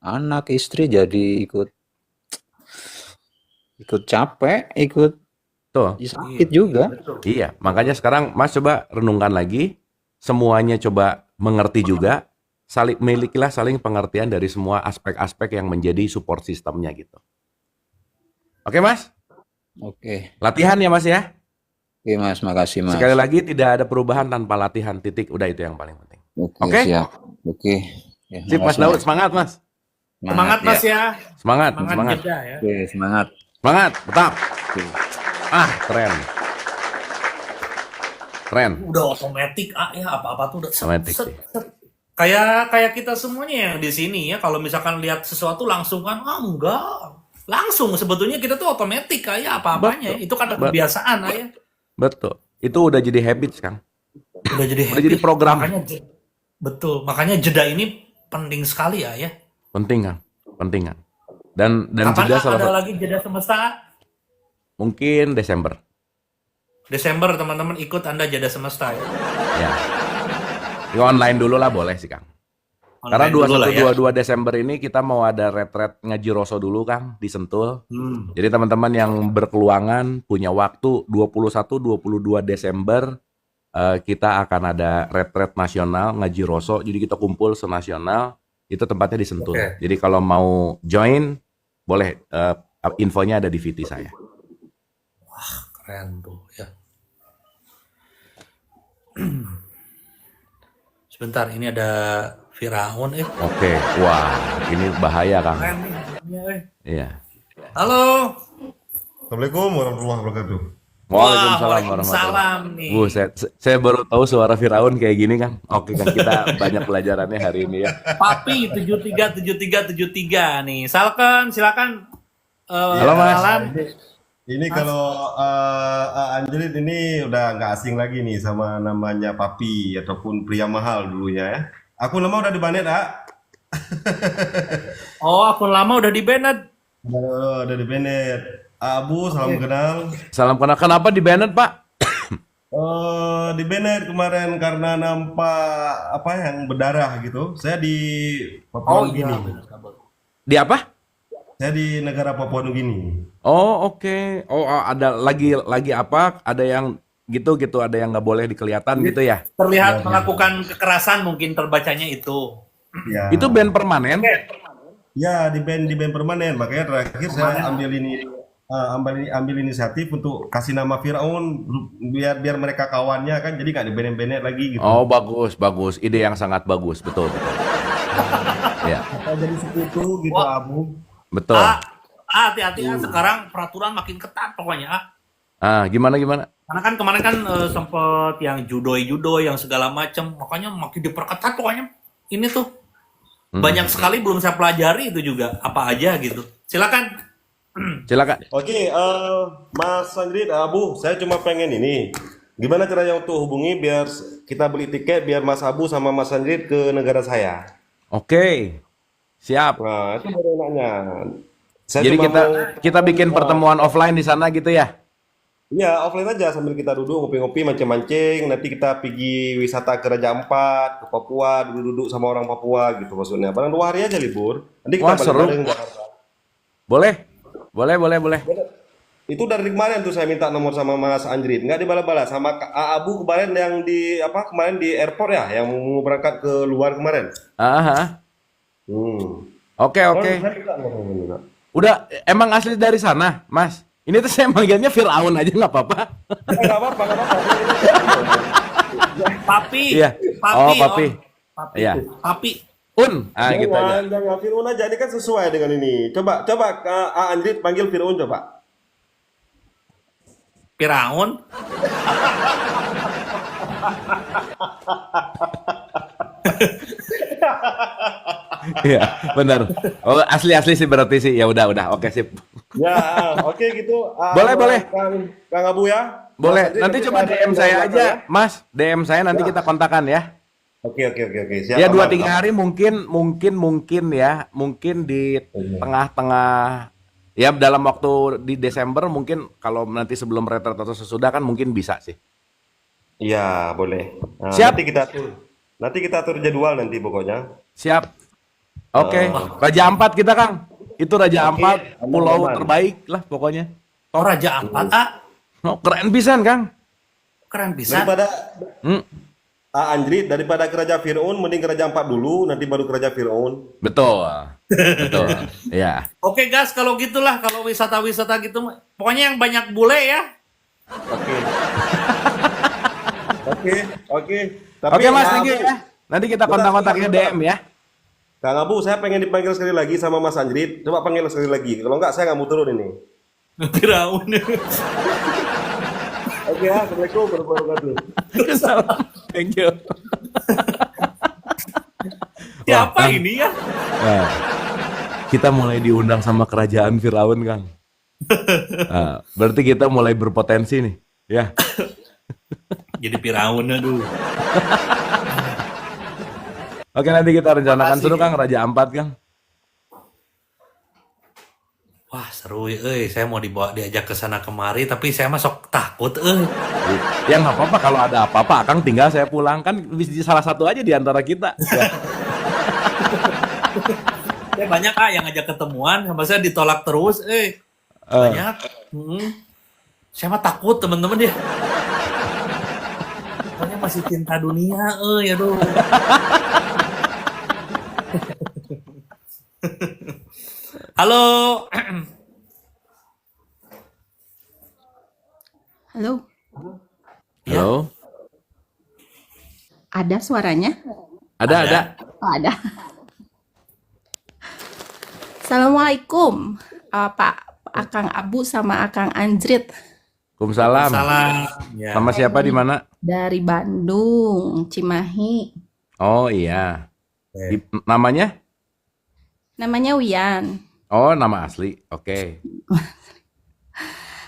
Speaker 5: anak istri jadi ikut capek, ikut
Speaker 2: Tuh.
Speaker 5: sakit juga.
Speaker 1: Betul.
Speaker 2: Iya, makanya sekarang Mas coba renungkan lagi, semuanya coba mengerti juga, milikilah saling pengertian dari semua aspek-aspek yang menjadi support sistemnya gitu. Oke Mas?
Speaker 5: Oke.
Speaker 2: Latihan ya Mas ya?
Speaker 5: Oke, Mas, makasih, Mas.
Speaker 2: Sekali lagi tidak ada perubahan tanpa latihan, titik, udah itu yang paling penting.
Speaker 5: Oke, siap. Oke. Ya,
Speaker 2: Sip Mas
Speaker 5: makasih,
Speaker 2: Daud, semangat Mas.
Speaker 1: Semangat Mas ya.
Speaker 2: Semangat.
Speaker 1: Semangat jeda ya.
Speaker 5: Oke, semangat.
Speaker 2: Semangat, tetap.
Speaker 5: Oke.
Speaker 2: Keren. Keren.
Speaker 1: Udah otomatis ya apa-apa tuh udah
Speaker 2: Otomatis sih.
Speaker 1: Kayak kita semuanya yang di sini ya, kalau misalkan lihat sesuatu langsung kan enggak. Langsung sebetulnya kita tuh otomatis kayak apa-apanya.
Speaker 2: Betul.
Speaker 1: Itu karena
Speaker 2: Bet-
Speaker 1: kebiasaan ya.
Speaker 2: Betul. Itu udah jadi habits, Kang.
Speaker 1: Udah jadi
Speaker 2: Udah jadi
Speaker 1: habit.
Speaker 2: program.
Speaker 1: Betul. Makanya jeda ini penting sekali ya.
Speaker 2: Penting, Kang. Penting, Kang. Dan
Speaker 1: Kapan
Speaker 2: jeda salah
Speaker 1: ada
Speaker 2: satu
Speaker 1: lagi jeda semesta?
Speaker 2: mungkin Desember.
Speaker 1: Desember teman-teman ikut Anda jeda semesta ya.
Speaker 2: Ya. Ya online dulu lah boleh sih, Kang. Karena
Speaker 1: Online dulu lah
Speaker 2: 21
Speaker 1: ya.
Speaker 2: 22 Desember ini kita mau ada retret ngaji Roso dulu, Kang, di Sentul.
Speaker 1: Hmm.
Speaker 2: Jadi teman-teman yang berkeluangan punya waktu 21 22 Desember kita akan ada retret nasional ngaji Roso. Jadi kita kumpul senasional, itu tempatnya di Sentul.
Speaker 1: Oke.
Speaker 2: Jadi kalau mau join boleh, infonya ada di VT saya.
Speaker 1: Keren tuh ya. Sebentar, ini ada Firaun
Speaker 2: Oke, wah ini bahaya, Kang.
Speaker 1: Keren nih.
Speaker 2: Iya.
Speaker 1: Halo.
Speaker 6: Assalamualaikum warahmatullahi wabarakatuh.
Speaker 2: Waalaikumsalam warahmatullahi.
Speaker 1: Waalaikumsalam nih.
Speaker 2: Saya baru tahu suara Firaun kayak gini, Kang. Oke, Kang, kita banyak pelajarannya hari ini ya.
Speaker 1: Papi 737373 nih. Silakan
Speaker 2: Halo, Mas.
Speaker 1: kenalan.
Speaker 6: Ini kalau Anjelit ini udah nggak asing lagi nih sama namanya Papi ataupun pria mahal dulunya ya. Aku lama udah di Banet,
Speaker 1: Oh, akun lama udah di Bennett.
Speaker 6: Udah di Banet. Abu, salam kenal.
Speaker 2: Salam kenal. Kenapa di Bennett, Pak?
Speaker 6: Di Banet kemarin karena nampak apa yang berdarah gitu. Saya di Papua Nugini.
Speaker 2: Di apa?
Speaker 6: Saya di negara Papua Nugini.
Speaker 2: Oh, oke. Oh, ada lagi apa? Ada yang gitu, ada yang nggak boleh dikelihatan gitu ya?
Speaker 1: Terlihat melakukan kekerasan mungkin terbacanya itu.
Speaker 6: Ya.
Speaker 2: Itu band permanen?
Speaker 6: Ya, di band permanen. Makanya terakhir saya ambil inisiatif untuk kasih nama Firaun biar mereka kawannya kan, jadi nggak di band lagi gitu.
Speaker 2: Oh, bagus. Ide yang sangat bagus, betul. Ya,
Speaker 6: Jadi sekutu gitu,
Speaker 1: Wah.
Speaker 6: Abu.
Speaker 2: betul.
Speaker 1: Hati-hati ya, sekarang peraturan makin ketat pokoknya.
Speaker 2: Gimana?
Speaker 1: Karena kan kemarin kan sempet yang judo yang segala macam, makanya makin diperketat pokoknya. Ini tuh banyak sekali belum saya pelajari itu juga apa aja gitu. Silakan.
Speaker 2: Silakan.
Speaker 6: Oke, Mas Sandrit, Abu, saya cuma pengen ini. Gimana caranya untuk hubungi biar kita beli tiket biar Mas Abu sama Mas Sandrit ke negara saya?
Speaker 2: Oke. Siap.
Speaker 6: Nah, itu baru enaknya. Saya
Speaker 2: Jadi
Speaker 6: cuma
Speaker 2: kita bikin pertemuan offline di sana gitu ya?
Speaker 6: ya offline aja sambil kita duduk ngopi-ngopi mancing-mancing. Nanti kita pergi wisata ke Raja Ampat, ke Papua, duduk-duduk sama orang Papua gitu maksudnya. Barang 2 hari aja libur. Nanti kita
Speaker 2: Wah,
Speaker 6: balik
Speaker 2: seru.
Speaker 6: bareng ke Jakarta.
Speaker 2: Boleh.
Speaker 6: Itu dari kemarin tuh saya minta nomor sama Mas Anjrit, nggak dibalas-balas sama Abu kemarin yang di apa kemarin di airport ya, yang mau berangkat ke luar kemarin.
Speaker 2: Oke.
Speaker 6: Oh, saya juga ngomong juga.
Speaker 2: Udah, emang asli dari sana, Mas? Ini tuh saya manggilnya Firaun aja nggak apa-apa.
Speaker 6: Nggak apa-apa.
Speaker 1: Papi.
Speaker 2: Iya. Oh, Papi.
Speaker 1: Papi.
Speaker 2: Iya.
Speaker 1: Papi.
Speaker 2: Gitu aja.
Speaker 6: Jangan Firun aja, ini kan sesuai dengan ini. Coba Anjrit panggil Firun coba.
Speaker 1: Firaun.
Speaker 2: Iya, benar. Oh, asli sih berarti sih. Ya udah. Oke, sip.
Speaker 6: Ya, oke gitu.
Speaker 2: Boleh.
Speaker 6: Kang Abu ya.
Speaker 2: Boleh.
Speaker 6: Mas Anjrit,
Speaker 2: Nanti coba
Speaker 6: ada
Speaker 2: DM
Speaker 6: yang
Speaker 2: saya
Speaker 6: mau
Speaker 2: aja,
Speaker 6: ya?
Speaker 2: Mas. DM saya nanti kita kontakan ya.
Speaker 6: Oke. Siap.
Speaker 2: Ya
Speaker 6: aman.
Speaker 2: 2-3 hari mungkin ya. Mungkin di tengah-tengah ya dalam waktu di Desember mungkin kalau nanti sebelum retret atau sesudah kan mungkin bisa sih.
Speaker 6: Iya, boleh. Nah,
Speaker 2: Siap.
Speaker 6: Nanti kita atur jadwal nanti pokoknya.
Speaker 2: Siap. Oke. Raja Ampat kita, Kang. Itu Raja Ampat,
Speaker 6: aman,
Speaker 2: pulau
Speaker 6: aman.
Speaker 2: terbaik lah pokoknya.
Speaker 1: Oh, Raja Ampat,
Speaker 2: Oh, keren pisan, Kang.
Speaker 1: keren bisa.
Speaker 6: Daripada
Speaker 2: Hmm,
Speaker 6: Anjrit, daripada ke Raja Fir'aun, mending ke Raja Ampat dulu, nanti baru ke Raja Fir'aun.
Speaker 2: betul. Ya.
Speaker 1: Oke, guys, kalau gitulah, kalau wisata-wisata gitu, pokoknya yang banyak bule ya.
Speaker 6: Oke.
Speaker 2: Oke, Mas, thank you
Speaker 6: Abu,
Speaker 2: ya. Nanti kita kontak-kontaknya DM ya.
Speaker 6: Kang Abu, saya pengen dipanggil sekali lagi sama Mas Anjrit. Coba panggil sekali lagi. Kalau enggak, saya nggak mau turun ini.
Speaker 1: Firaun.
Speaker 6: Oke ya, Assalamualaikum warahmatullahi wabarakatuh.
Speaker 2: Salam. Thank you.
Speaker 1: Siapa
Speaker 2: Kang.
Speaker 1: ini ya?
Speaker 2: Nah, kita mulai diundang sama kerajaan Firaun, Kang. Nah, berarti kita mulai berpotensi nih, ya.
Speaker 1: Jadi Firaun, aduh.
Speaker 2: Oke, nanti kita rencanakan
Speaker 1: Makasih.
Speaker 2: seru, Kang, Raja Ampat, Kang.
Speaker 1: Wah seru ya, saya mau diajak ke sana kemari, tapi saya masuk takut,
Speaker 2: Ya nggak apa-apa, kalau ada apa-apa, Kang tinggal saya pulang, kan salah satu aja di antara kita. Ya.
Speaker 1: Ya banyak yang ngajak ketemuan, sama saya ditolak terus, banyak. Saya mah takut teman-teman ya. Soalnya masih cinta dunia, aduh. Halo.
Speaker 7: Halo,
Speaker 1: Ya.
Speaker 2: Halo,
Speaker 7: ada suaranya?
Speaker 2: ada.
Speaker 7: Oh, ada. Assalamualaikum, Pak Akang Abu sama Akang Anjrit
Speaker 2: Waalaikumsalam.
Speaker 1: Salam. Ya.
Speaker 2: Sama siapa di mana?
Speaker 7: dari Bandung, Cimahi.
Speaker 2: Oh iya. Namanya?
Speaker 7: Namanya Wian.
Speaker 2: Oh, nama asli. Oke.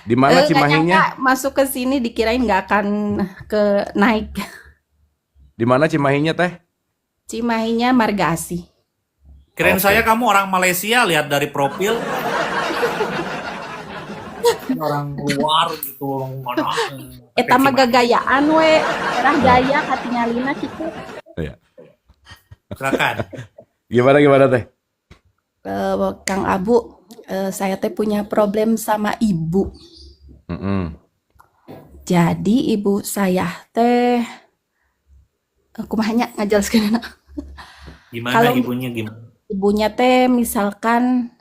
Speaker 2: Di mana
Speaker 7: Nggak
Speaker 2: Cimahinya?
Speaker 7: nyangka masuk ke sini dikirain nggak akan ke naik.
Speaker 2: Di mana Cimahinya, Teh?
Speaker 7: Cimahinya Margasi.
Speaker 1: Kirain
Speaker 2: Oke.
Speaker 1: saya kamu orang Malaysia, lihat dari profil. Orang luar gitu, orang mana.
Speaker 7: Eta mah gagayaan we, cerah gaya hatinya Lina gitu.
Speaker 2: Iya.
Speaker 1: Silakan.
Speaker 2: Gimana Teh?
Speaker 7: Kang Abu, saya teh punya problem sama ibu.
Speaker 2: Mm-mm.
Speaker 7: Jadi ibu saya teh kumahanya ngajelaskeun.
Speaker 1: Gimana
Speaker 7: Kalau-
Speaker 1: ibunya gimana?
Speaker 7: Ibunya teh misalkan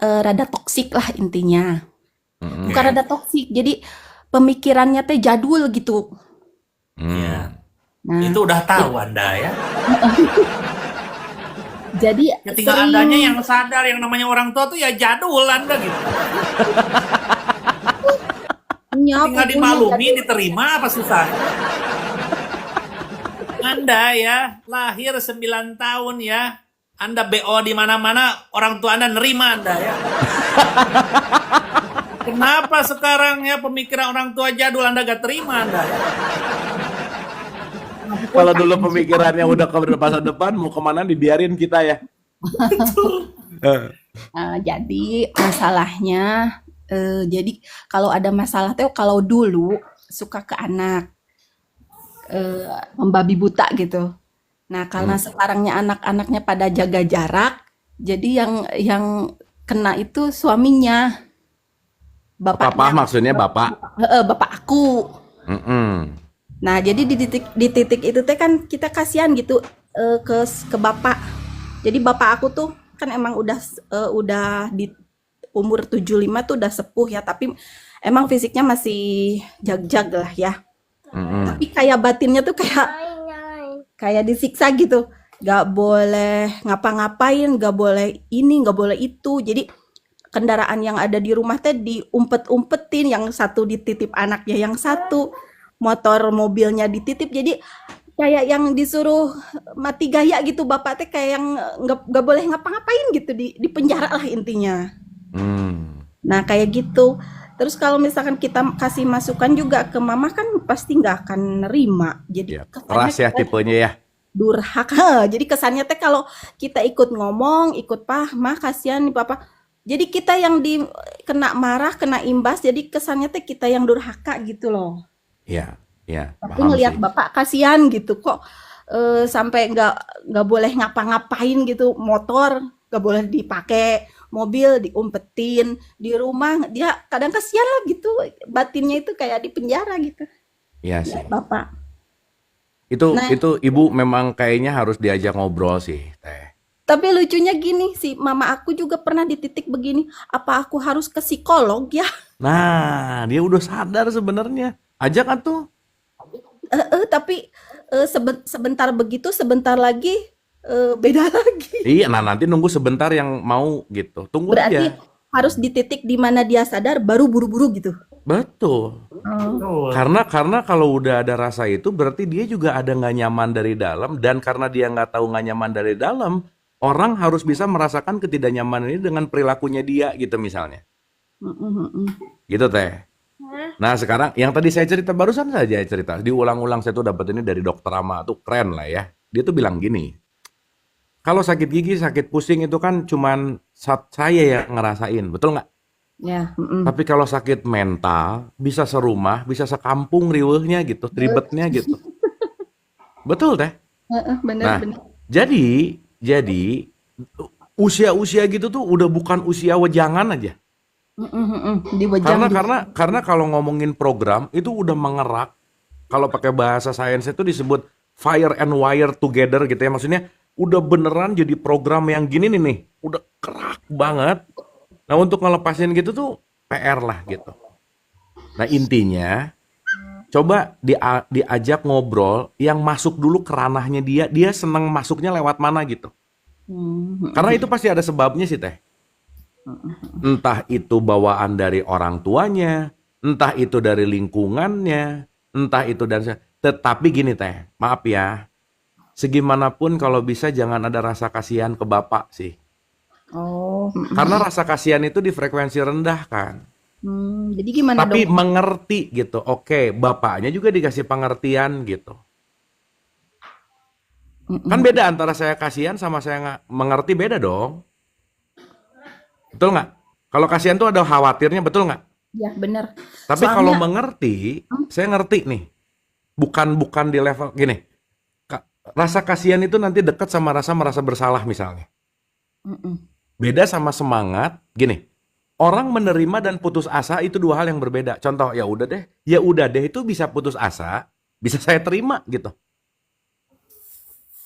Speaker 7: rada toksik lah intinya.
Speaker 2: Mm-mm.
Speaker 7: Bukan rada toksik, jadi pemikirannya teh jadul gitu.
Speaker 2: Mm.
Speaker 1: Ya.
Speaker 7: Nah,
Speaker 1: Itu udah tahu Anda ya.
Speaker 7: jadi
Speaker 1: Ya tinggal
Speaker 7: sering
Speaker 1: Andanya yang sadar yang namanya orang tua tuh ya jadul Anda gitu.
Speaker 7: punya
Speaker 1: Tinggal
Speaker 7: punya
Speaker 1: dimaklumi,
Speaker 7: jadul.
Speaker 1: diterima apa susah? Anda ya lahir 9 tahun ya. Anda BO di mana-mana, orang tua Anda nerima Anda ya. Kenapa sekarang ya pemikiran orang tua jadul Anda gak terima Anda ya?
Speaker 2: Kalau dulu pemikirannya udah ke masa depan, mau kemana dibiarin kita ya.
Speaker 7: Jadi masalahnya, jadi kalau ada masalah teh kalau dulu suka ke anak, membabi buta gitu. Nah karena sekarangnya anak-anaknya pada jaga jarak, jadi yang kena itu suaminya,
Speaker 2: Papa
Speaker 7: bapaknya,
Speaker 2: maksudnya bapak.
Speaker 7: bapak aku.
Speaker 2: Mm-mm.
Speaker 7: Nah jadi di titik itu teh kan kita kasihan gitu ke bapak. Jadi bapak aku tuh kan emang udah di umur 75 tuh udah sepuh ya, tapi emang fisiknya masih jag-jag lah ya.
Speaker 2: Mm-mm.
Speaker 7: Tapi kayak batinnya tuh kayak disiksa gitu. Gak boleh ngapa-ngapain, gak boleh ini, gak boleh itu. Jadi kendaraan yang ada di rumah teh diumpet-umpetin, yang satu dititip anaknya, yang satu motor mobilnya dititip. Jadi kayak yang disuruh mati gaya gitu, bapak teh kayak yang nggak boleh ngapa-ngapain gitu, di penjara lah intinya.
Speaker 2: Mm.
Speaker 7: Nah kayak gitu. Terus kalau misalkan kita kasih masukan juga ke mama kan pasti nggak akan nerima. Jadi
Speaker 2: Ya,
Speaker 7: kesannya
Speaker 2: keras ya
Speaker 7: kita
Speaker 2: tipenya ya.
Speaker 7: durhaka. Jadi kesannya teh kalau kita ikut ngomong, ikut mah kasihan nih papa. Jadi kita yang kena marah, kena imbas. Jadi kesannya teh kita yang durhaka gitu loh.
Speaker 2: Ya,
Speaker 7: Tapi
Speaker 2: paham
Speaker 7: ngelihat
Speaker 2: sih.
Speaker 7: bapak kasihan gitu kok, sampai nggak boleh ngapa-ngapain gitu, motor nggak boleh dipakai, mobil diumpetin, di rumah dia kadang kasihan lah gitu, batinnya itu kayak di penjara gitu
Speaker 2: Iya sih.
Speaker 7: bapak. Nah
Speaker 2: Itu ibu memang kayaknya harus diajak ngobrol sih, Teh.
Speaker 7: tapi lucunya gini, si mama aku juga pernah di titik begini, apa aku harus ke psikolog ya?
Speaker 2: Nah, dia udah sadar sebenarnya. Ajak kan tuh.
Speaker 7: Tapi sebentar begitu, sebentar lagi beda lagi.
Speaker 2: Iya, nah nanti nunggu sebentar yang mau gitu. Tunggu
Speaker 7: Berarti
Speaker 2: aja.
Speaker 7: harus di titik di mana dia sadar baru buru-buru gitu.
Speaker 2: Betul.
Speaker 7: Oh.
Speaker 1: Betul.
Speaker 2: Karena kalau udah ada rasa itu berarti dia juga ada nggak nyaman dari dalam, dan karena dia nggak tahu nggak nyaman dari dalam, orang harus bisa merasakan ketidaknyamanan ini dengan perilakunya dia gitu misalnya. Gitu teh. Nah sekarang yang tadi saya cerita barusan saja cerita diulang-ulang, saya tuh dapat ini dari dokter Rama tuh keren lah ya. Dia tuh bilang gini, kalau sakit gigi, sakit pusing itu kan cuman saya yang ngerasain, betul nggak?
Speaker 7: Ya,
Speaker 2: Tapi kalau sakit mental, bisa serumah, bisa sekampung riweuhnya gitu, ribetnya gitu. Betul teh.
Speaker 7: bener
Speaker 2: Nah,
Speaker 7: bener.
Speaker 2: jadi usia-usia gitu tuh udah bukan usia wejangan aja.
Speaker 7: Di wajah
Speaker 2: Karena kalau ngomongin program itu udah mengerak. Kalau pakai bahasa sains itu disebut fire and wire together gitu ya. Maksudnya udah beneran jadi program yang gini nih, udah kerak banget. Nah untuk ngelepasin gitu tuh PR lah gitu. Nah intinya coba diajak ngobrol yang masuk dulu ke ranahnya dia seneng masuknya lewat mana gitu. Karena itu pasti ada sebabnya sih teh. Entah itu bawaan dari orang tuanya, entah itu dari lingkungannya, entah itu dari... Tetapi gini teh, maaf ya, segimanapun kalau bisa jangan ada rasa kasihan ke bapak sih.
Speaker 7: Oh,
Speaker 2: Karena rasa kasihan itu di frekuensi rendah kan.
Speaker 7: jadi gimana
Speaker 2: Tapi
Speaker 7: dong?
Speaker 2: mengerti gitu. Oke, bapaknya juga dikasih pengertian gitu. Kan beda antara saya kasihan sama saya nggak mengerti, beda dong. Betul nggak? Kalau kasihan tuh ada khawatirnya, betul nggak?
Speaker 7: Ya bener.
Speaker 2: Tapi kalau
Speaker 7: Soalnya
Speaker 2: mengerti, saya ngerti nih. Bukan di level gini. Rasa kasihan itu nanti dekat sama rasa merasa bersalah misalnya. Beda sama semangat, gini. Orang menerima dan putus asa itu dua hal yang berbeda. Contoh, ya udah deh itu bisa putus asa, bisa saya terima gitu.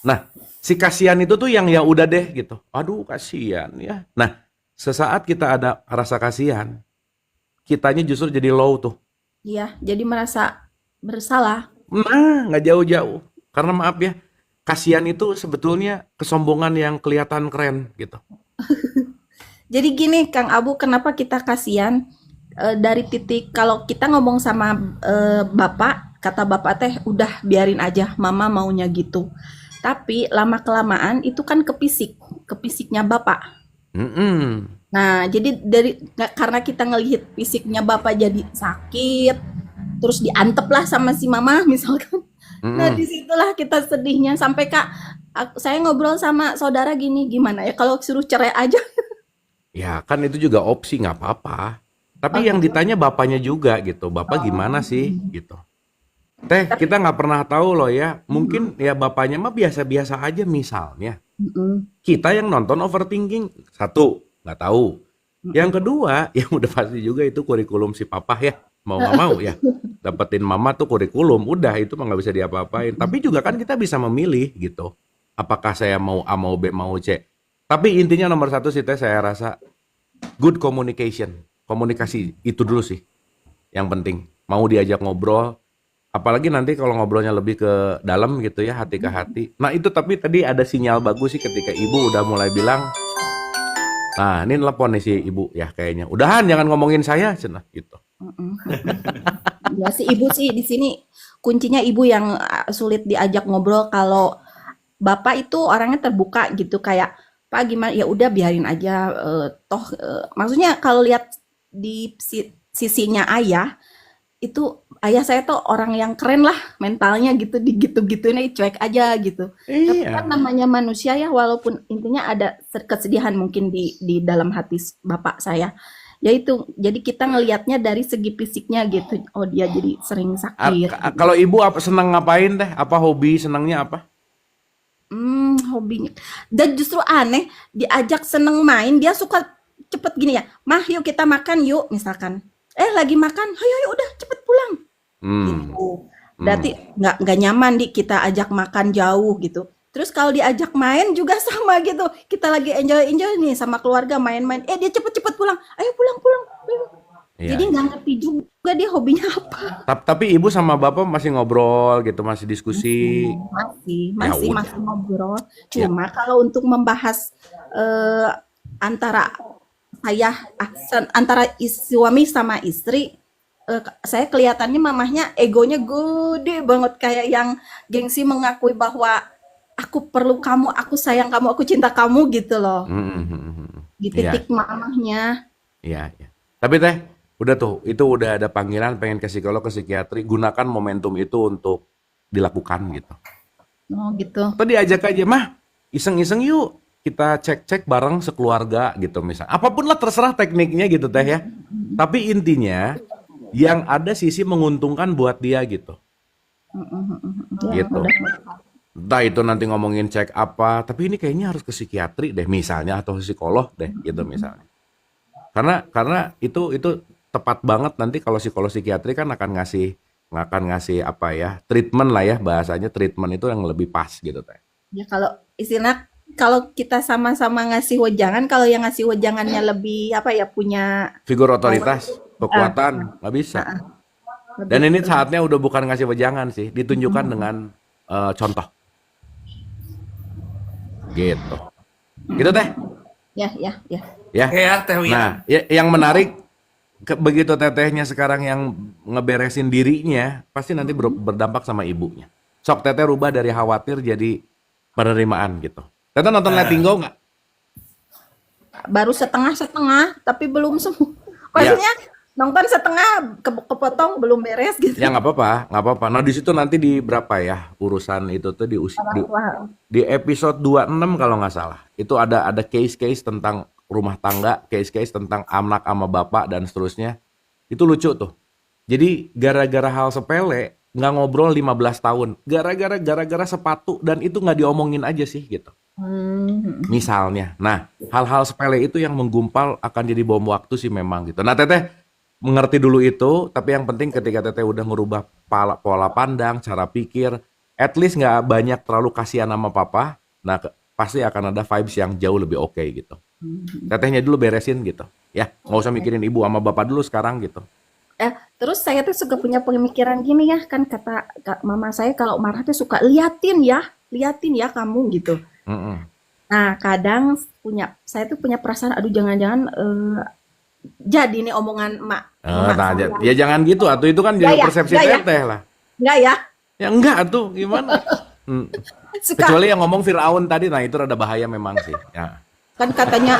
Speaker 2: Nah, si kasihan itu tuh yang ya udah deh gitu. Aduh, kasihan ya. Nah, sesaat kita ada rasa kasihan, kitanya justru jadi low tuh.
Speaker 7: iya, jadi merasa bersalah.
Speaker 2: Nah, nggak jauh-jauh. Karena maaf ya, kasihan itu sebetulnya kesombongan yang kelihatan keren gitu.
Speaker 7: Jadi gini, Kang Abu, kenapa kita kasihan dari titik kalau kita ngomong sama bapak, kata bapak teh udah biarin aja, mama maunya gitu. Tapi lama kelamaan itu kan ke fisiknya bapak. Nah, jadi karena kita ngelihat fisiknya bapak jadi sakit, terus diantep lah sama si mama misalkan. Nah, disitulah kita sedihnya sampai saya ngobrol sama saudara gini, gimana ya kalau suruh cerai aja?
Speaker 2: Ya kan itu juga opsi, nggak apa-apa. Tapi yang ditanya bapaknya juga gitu. Bapak gimana sih gitu. Teh, kita nggak pernah tahu loh ya. Mungkin ya bapaknya mah biasa-biasa aja misalnya. Kita yang nonton overthinking. Satu, nggak tahu. Yang kedua, yang udah pasti juga itu kurikulum si papa ya. Mau nggak mau ya. Dapetin mama tuh kurikulum. Udah, itu mah nggak bisa diapa-apain. Tapi juga kan kita bisa memilih gitu. Apakah saya mau A, mau B, mau C. Tapi intinya nomor satu sih teh, saya rasa good communication. Komunikasi itu dulu sih yang penting. Mau diajak ngobrol, apalagi nanti kalau ngobrolnya lebih ke dalam gitu ya, hati ke hati. Nah itu tapi tadi ada sinyal bagus sih ketika ibu udah mulai bilang, nah ini telepon nih si ibu ya kayaknya. Udahan jangan ngomongin saya, cenah gitu.
Speaker 7: Ya si ibu sih di sini kuncinya ibu yang sulit diajak ngobrol. Kalau bapak itu orangnya terbuka gitu, kayak Pak gimana, ya udah biarin aja, maksudnya kalau lihat di sisinya ayah itu, ayah saya tuh orang yang keren lah mentalnya gitu, digitu-gituin cuek aja gitu. Tapi kan
Speaker 2: Iya.
Speaker 7: namanya manusia ya, walaupun intinya ada kesedihan mungkin di dalam hati bapak saya. Ya itu, jadi kita ngelihatnya dari segi fisiknya gitu. Oh dia jadi sering sakit.
Speaker 2: Kalau ibu apa senang ngapain teh? Apa hobi senangnya apa?
Speaker 7: Hobinya. Dan justru aneh, diajak seneng main, dia suka cepet gini ya, mah yuk kita makan yuk, misalkan. Lagi makan, ayo udah cepet pulang. Gitu. Berarti nggak nyaman kita ajak makan jauh gitu. Terus kalau diajak main juga sama gitu. Kita lagi enjoy nih sama keluarga main-main. Dia cepet-cepet pulang. Ayo pulang.
Speaker 2: Iya.
Speaker 7: Jadi nggak ngerti juga dia hobinya apa.
Speaker 2: Tapi ibu sama bapak masih ngobrol gitu, masih diskusi.
Speaker 7: Masih ngobrol. Cuma kalau untuk membahas antara saya antara suami sama istri, saya kelihatannya mamahnya egonya gede banget kayak yang gengsi mengakui bahwa aku perlu kamu, aku sayang kamu, aku cinta kamu gitu loh. Di
Speaker 2: Iya,
Speaker 7: titik mamahnya.
Speaker 2: iya, iya. Tapi teh, udah tuh, itu udah ada panggilan pengen ke psikolog, ke psikiatri, gunakan momentum itu untuk dilakukan gitu.
Speaker 7: Oh gitu.
Speaker 2: Atau diajak aja, mah, iseng-iseng yuk, kita cek-cek bareng sekeluarga gitu misal. Apapun lah terserah tekniknya gitu teh ya. Tapi intinya, yang ada sisi menguntungkan buat dia gitu.
Speaker 7: Ya,
Speaker 2: Gitu.
Speaker 7: udah.
Speaker 2: Entah itu nanti ngomongin cek apa, tapi ini kayaknya harus ke psikiatri deh misalnya atau psikolog deh gitu misalnya. Karena itu tepat banget nanti kalau psikolog psikiatri kan akan ngasih apa ya, treatment lah ya bahasanya, treatment itu yang lebih pas gitu teh.
Speaker 7: Ya kalau istilah kalau kita sama-sama ngasih wejangan, kalau yang ngasih wejangannya lebih apa ya punya
Speaker 2: Figur otoritas, kekuatan, nggak bisa. Dan ini saatnya udah bukan ngasih wejangan sih, ditunjukkan dengan contoh gitu. Gitu teh.
Speaker 7: ya ya ya.
Speaker 2: Ya.
Speaker 1: Oke ya, Teh Wian.
Speaker 2: Nah, yang menarik begitu tetehnya sekarang yang ngeberesin dirinya, pasti nanti berdampak sama ibunya. Sok teteh rubah dari khawatir jadi penerimaan gitu. Teteh nonton Letting Go nggak?
Speaker 7: Baru setengah-setengah tapi belum semua.
Speaker 2: Ya.
Speaker 7: Maksudnya nonton setengah kepotong belum beres gitu.
Speaker 2: Ya nggak apa-apa, nggak apa-apa. Nah di situ nanti di berapa ya urusan itu tuh di episode 26 kalau nggak salah. Itu ada case-case tentang rumah tangga, case-case tentang anak sama bapak dan seterusnya. Itu lucu tuh. Jadi gara-gara hal sepele nggak ngobrol 15 tahun. Gara-gara sepatu dan itu nggak diomongin aja sih gitu. Misalnya. Nah, hal-hal sepele itu yang menggumpal akan jadi bom waktu sih memang gitu. Nah, teteh mengerti dulu itu, tapi yang penting ketika teteh udah ngerubah pola pandang, cara pikir, at least nggak banyak terlalu kasihan sama papa, nah pasti akan ada vibes yang jauh lebih oke gitu. Tetehnya dulu beresin gitu, ya nggak usah mikirin ibu sama bapak dulu sekarang gitu.
Speaker 7: Terus saya tuh suka punya pemikiran gini ya, kan kata mama saya kalau marah tuh suka liatin ya kamu gitu. Nah kadang saya tuh punya perasaan, aduh jangan-jangan jadi nih omongan emak saya.
Speaker 2: Ya jangan gitu, atau itu kan jadi persepsi teteh lah.
Speaker 7: Enggak ya?
Speaker 2: Ya enggak tuh, gimana?
Speaker 7: Suka
Speaker 2: Kecuali yang ngomong Firaun tadi, nah itu rada bahaya memang sih. Ya.
Speaker 7: kan katanya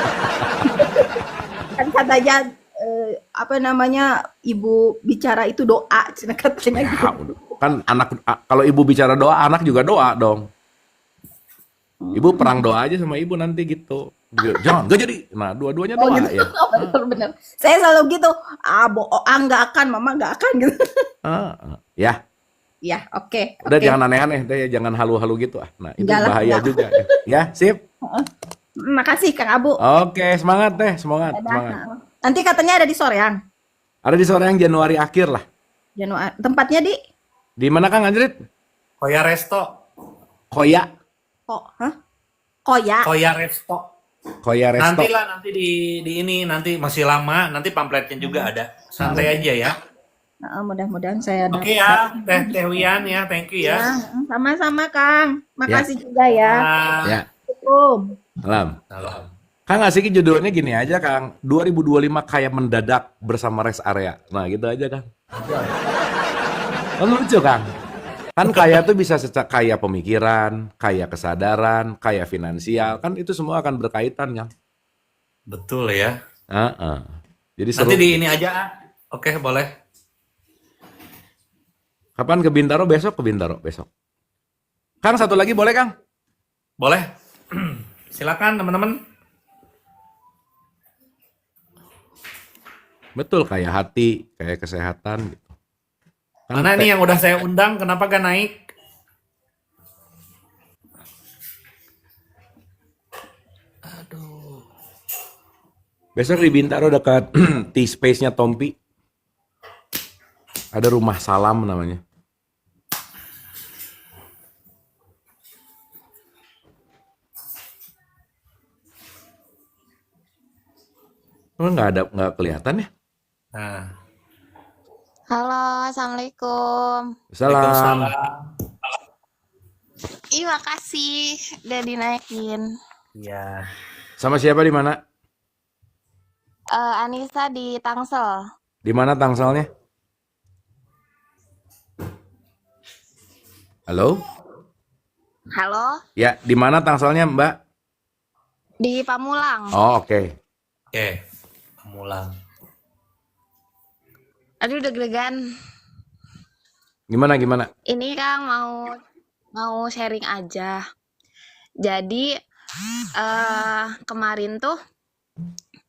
Speaker 7: apa namanya ibu bicara itu doa, cina katanya gitu.
Speaker 2: Kan anak kalau ibu bicara doa, anak juga doa dong. Ibu perang doa aja sama ibu nanti gitu. Jangan, gak jadi. Nah, dua-duanya doa
Speaker 7: gitu.
Speaker 2: ya.
Speaker 7: Bener. Saya selalu gitu. Nggak akan, mama nggak akan gitu.
Speaker 2: Ya.
Speaker 7: Ya, oke.
Speaker 2: Udah jangan aneh-aneh deh, jangan halu-halu gitu. Nah, itu
Speaker 7: Enggak lah,
Speaker 2: bahaya
Speaker 7: enggak.
Speaker 2: juga. Ya, sip.
Speaker 7: Makasih Kang Abu.
Speaker 2: Oke, semangat deh, semangat.
Speaker 7: Nanti katanya ada di Soreang.
Speaker 2: Ada di sore yang Januari akhir lah.
Speaker 7: Januari. Tempatnya
Speaker 2: Di mana Kang Anjrit?
Speaker 1: Koya Resto.
Speaker 2: Koya.
Speaker 7: Koya.
Speaker 1: Koya Resto.
Speaker 2: Koya Resto.
Speaker 1: Nanti lah, nanti di ini, nanti masih lama, nanti pamfletnya juga ada. Santai aja ya.
Speaker 7: Mudah-mudahan saya
Speaker 1: Oke ya, Teh Wian ya, thank you ya.
Speaker 7: Sama-sama Kang. Makasih juga ya.
Speaker 2: Ya.
Speaker 7: Assalamualaikum.
Speaker 2: Salam.
Speaker 1: Salam.
Speaker 2: Kang asik judulnya gini aja Kang, 2025 kayak mendadak bersama rest area. Nah gitu aja Kang. Kan lucu Kang. Kan kaya tuh bisa kaya pemikiran, kaya kesadaran, kaya finansial. Kan itu semua akan berkaitan Kang.
Speaker 1: Betul ya.
Speaker 2: Jadi seru.
Speaker 1: Nanti di ini aja. Oke, boleh.
Speaker 2: Kapan ke Bintaro? Besok ke Bintaro, besok. Kang satu lagi boleh Kang?
Speaker 1: Boleh. Silakan teman-teman.
Speaker 2: Betul, kayak hati, kayak kesehatan gitu.
Speaker 1: Mana nih yang udah saya undang, kenapa gak naik? Aduh.
Speaker 2: Besok di Bintaro dekat T-Space-nya Tompi. Ada rumah salam namanya. Nggak kelihatan ya?
Speaker 1: Nah.
Speaker 8: Halo, Assalamualaikum.
Speaker 2: Salam.
Speaker 1: Waalaikumsalam.
Speaker 8: Ih, makasih udah dinaikin.
Speaker 1: Iya.
Speaker 2: Sama siapa di mana?
Speaker 8: Anissa di Tangsel.
Speaker 2: Di mana Tangselnya? Halo?
Speaker 8: Halo,
Speaker 2: Ya, di mana Tangselnya, Mbak?
Speaker 8: di Pamulang.
Speaker 2: Oh, oke.
Speaker 1: Oke, Pamulang.
Speaker 8: Aduh, deg-degan.
Speaker 2: Gimana?
Speaker 8: Ini Kang mau sharing aja. Jadi kemarin tuh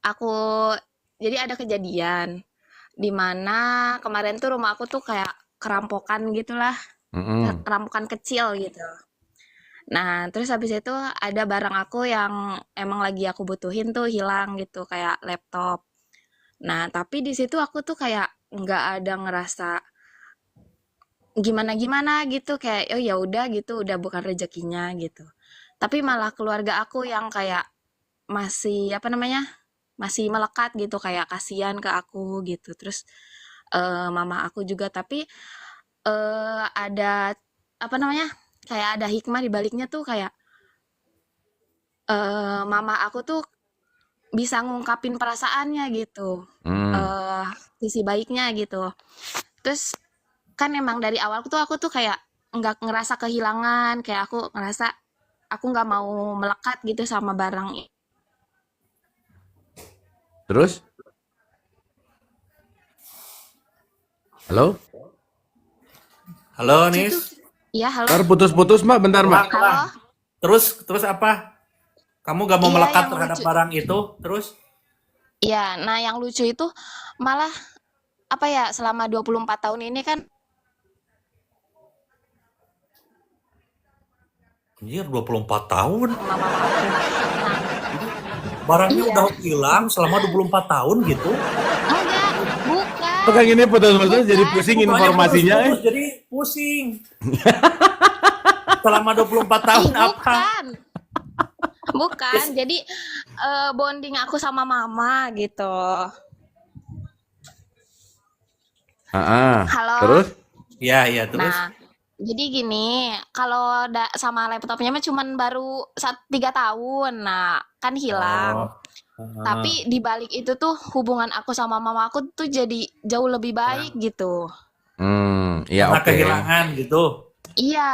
Speaker 8: aku jadi ada kejadian di mana kemarin tuh rumah aku tuh kayak kerampokan gitulah,
Speaker 2: Mm-mm.
Speaker 8: kerampokan kecil gitu. Nah, terus habis itu ada barang aku yang emang lagi aku butuhin tuh hilang gitu, kayak laptop. Nah, tapi di situ aku tuh kayak nggak ada ngerasa gimana-gimana gitu, kayak oh ya udah gitu, udah bukan rezekinya gitu. Tapi malah keluarga aku yang kayak masih apa namanya? Masih melekat gitu, kayak kasihan ke aku gitu. Terus mama aku juga, tapi ada apa namanya? Kayak ada hikmah di baliknya tuh, kayak mama aku tuh bisa ngungkapin perasaannya gitu.
Speaker 2: Hmm.
Speaker 8: Sisi baiknya gitu. Terus kan emang dari awal tuh aku tuh kayak nggak ngerasa kehilangan, kayak aku ngerasa aku nggak mau melekat gitu sama barang.
Speaker 2: Terus? Halo?
Speaker 1: Halo,
Speaker 8: Situ,
Speaker 1: Nis.
Speaker 8: iya halo,
Speaker 2: Ntar putus-putus, Mbak. Bentar, Mbak.
Speaker 8: halo.
Speaker 1: Terus apa? Kamu gak mau
Speaker 8: Iya,
Speaker 1: melekat
Speaker 8: yang
Speaker 1: terhadap
Speaker 8: lucu.
Speaker 1: barang itu? Terus?
Speaker 8: Iya, nah yang lucu itu malah apa ya, selama 24 tahun ini kan
Speaker 1: Anjir, 24 tahun.
Speaker 8: sama mama aku. Nah,
Speaker 1: Barangnya
Speaker 8: iya,
Speaker 1: udah hilang selama 24 tahun gitu.
Speaker 8: enggak, bukan,
Speaker 2: Kok kayak gini putus-putus jadi
Speaker 8: bukan,
Speaker 2: pusing
Speaker 1: Bukannya
Speaker 2: informasinya.
Speaker 1: putus-putus, jadi pusing. Selama 24 tahun apa?
Speaker 8: bukan, bukan. Jadi bonding aku sama mama gitu. Halo.
Speaker 2: Terus?
Speaker 1: Iya, terus.
Speaker 8: Nah, jadi gini, kalau sama laptopnya mah cuman baru 3 tahun. Nah, kan hilang.
Speaker 1: Oh.
Speaker 8: Tapi di balik itu tuh hubungan aku sama mama aku tuh jadi jauh lebih baik gitu.
Speaker 2: Iya,
Speaker 1: Karena
Speaker 2: oke.
Speaker 1: kehilangan gitu.
Speaker 8: Iya.